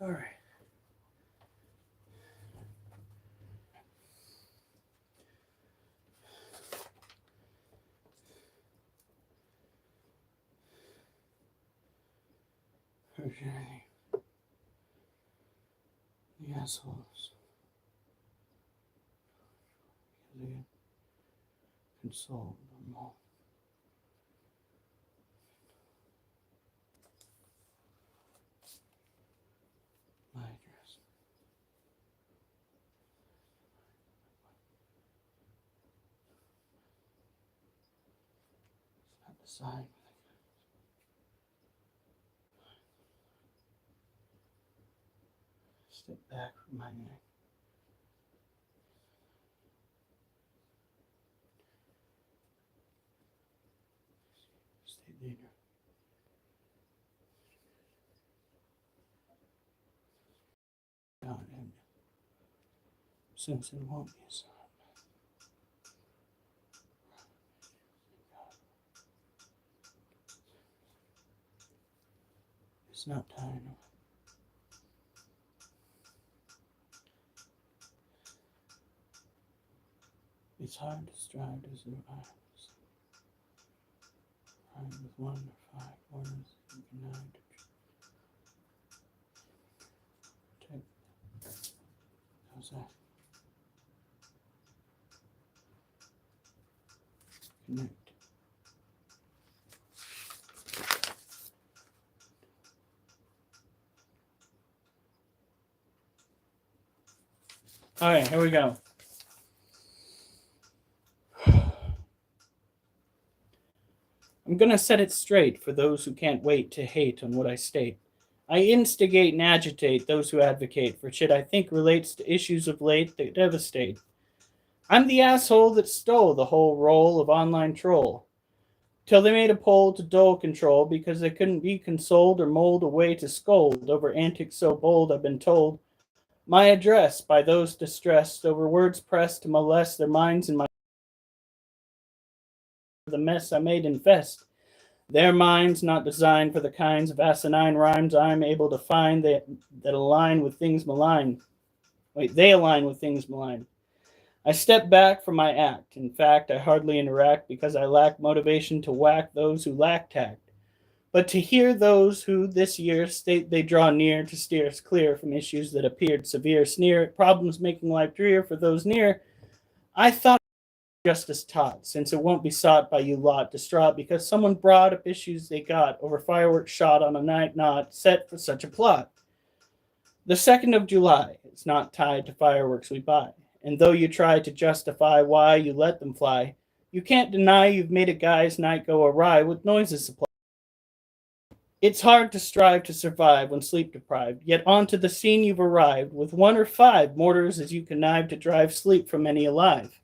All right. Okay. The assholes. They console them all. My address. It's not the sign. Step back from my neck. Stay there. God, and since it won't be a sign. It's not time. It's hard to strive to survive. Rhyme with 1 or 5 words you can hide to protect. How's that? Connect. All right, here we go. I'm going to set it straight for those who can't wait to hate on what I state. I instigate and agitate those who advocate for shit I think relates to issues of late that devastate. I'm the asshole that stole the whole role of online troll. Till they made a poll to dole control because they couldn't be consoled or mold a way to scold over antics so bold I've been told. My address by those distressed over words pressed to molest their minds and my the mess I made infest. Their minds not designed for the kinds of asinine rhymes I'm able to find that align with things malign. They align with things malign. I step back from my act. In fact, I hardly interact because I lack motivation to whack those who lack tact. But to hear those who this year state they draw near to steer us clear from issues that appeared severe, sneer at problems making life drear for those near, I thought justice taught, since it won't be sought by you lot distraught because someone brought up issues they got over fireworks shot on a night not set for such a plot. The 2nd of July is not tied to fireworks we buy, and though you try to justify why you let them fly, you can't deny you've made a guy's night go awry with noises supplied. It's hard to strive to survive when sleep deprived, yet onto the scene you've arrived with 1 or 5 mortars as you connive to drive sleep from any alive.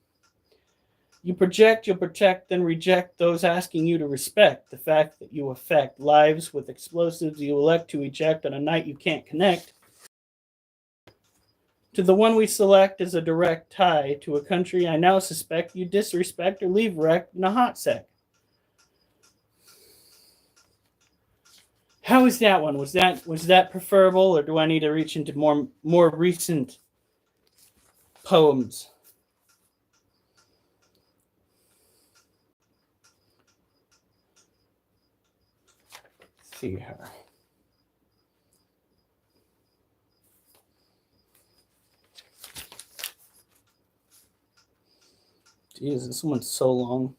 You project, you'll protect, then reject those asking you to respect the fact that you affect lives with explosives you elect to eject on a night you can't connect. To the one we select as a direct tie to a country I now suspect you disrespect or leave wrecked in a hot sec. How is that one? Was that preferable, or do I need to reach into more recent poems? Let's see her. Jeez, this one's so long.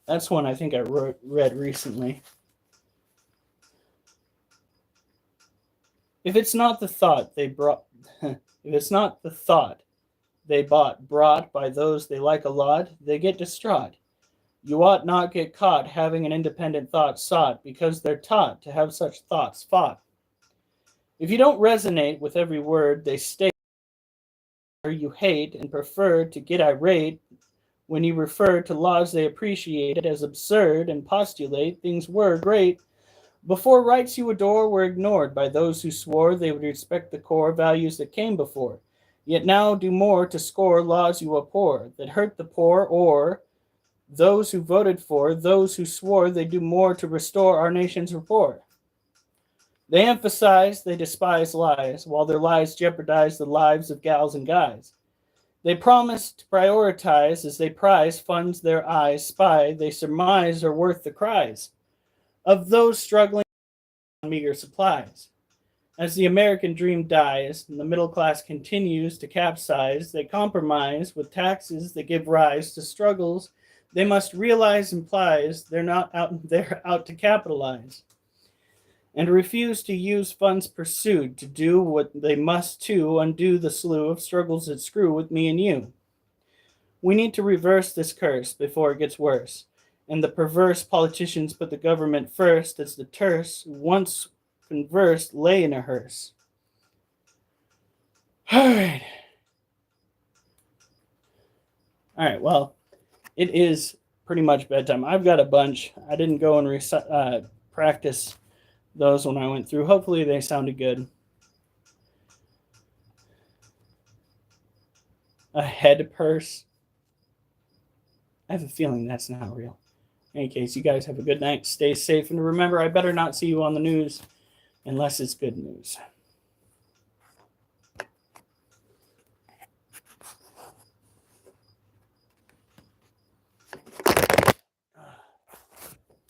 That's one I think I read recently. If it's not the thought they brought, if it's not the thought they brought by those they like a lot, they get distraught. You ought not get caught having an independent thought sought because they're taught to have such thoughts fought. If you don't resonate with every word they state, or you hate and prefer to get irate when you refer to laws they appreciated as absurd and postulate things were great before rights you adore were ignored by those who swore they would respect the core values that came before, yet now do more to score laws you abhor that hurt the poor, or those who voted for, those who swore they do more to restore our nation's rapport. They emphasize they despise lies, while their lies jeopardize the lives of gals and guys. They promise to prioritize as they prize funds their eyes spy, they surmise are worth the cries of those struggling on meager supplies. As the American dream dies and the middle class continues to capsize, they compromise with taxes that give rise to struggles they must realize implies they're out to capitalize and refuse to use funds pursued to do what they must to undo the slew of struggles that screw with me and you. We need to reverse this curse before it gets worse, and the perverse politicians put the government first as the terse, once conversed, lay in a hearse. All right, well, it is pretty much bedtime. I've got a bunch. I didn't go and practice those when I went through. Hopefully they sounded good. A head purse. I have a feeling that's not real. In any case, you guys have a good night. Stay safe. And remember, I better not see you on the news unless it's good news.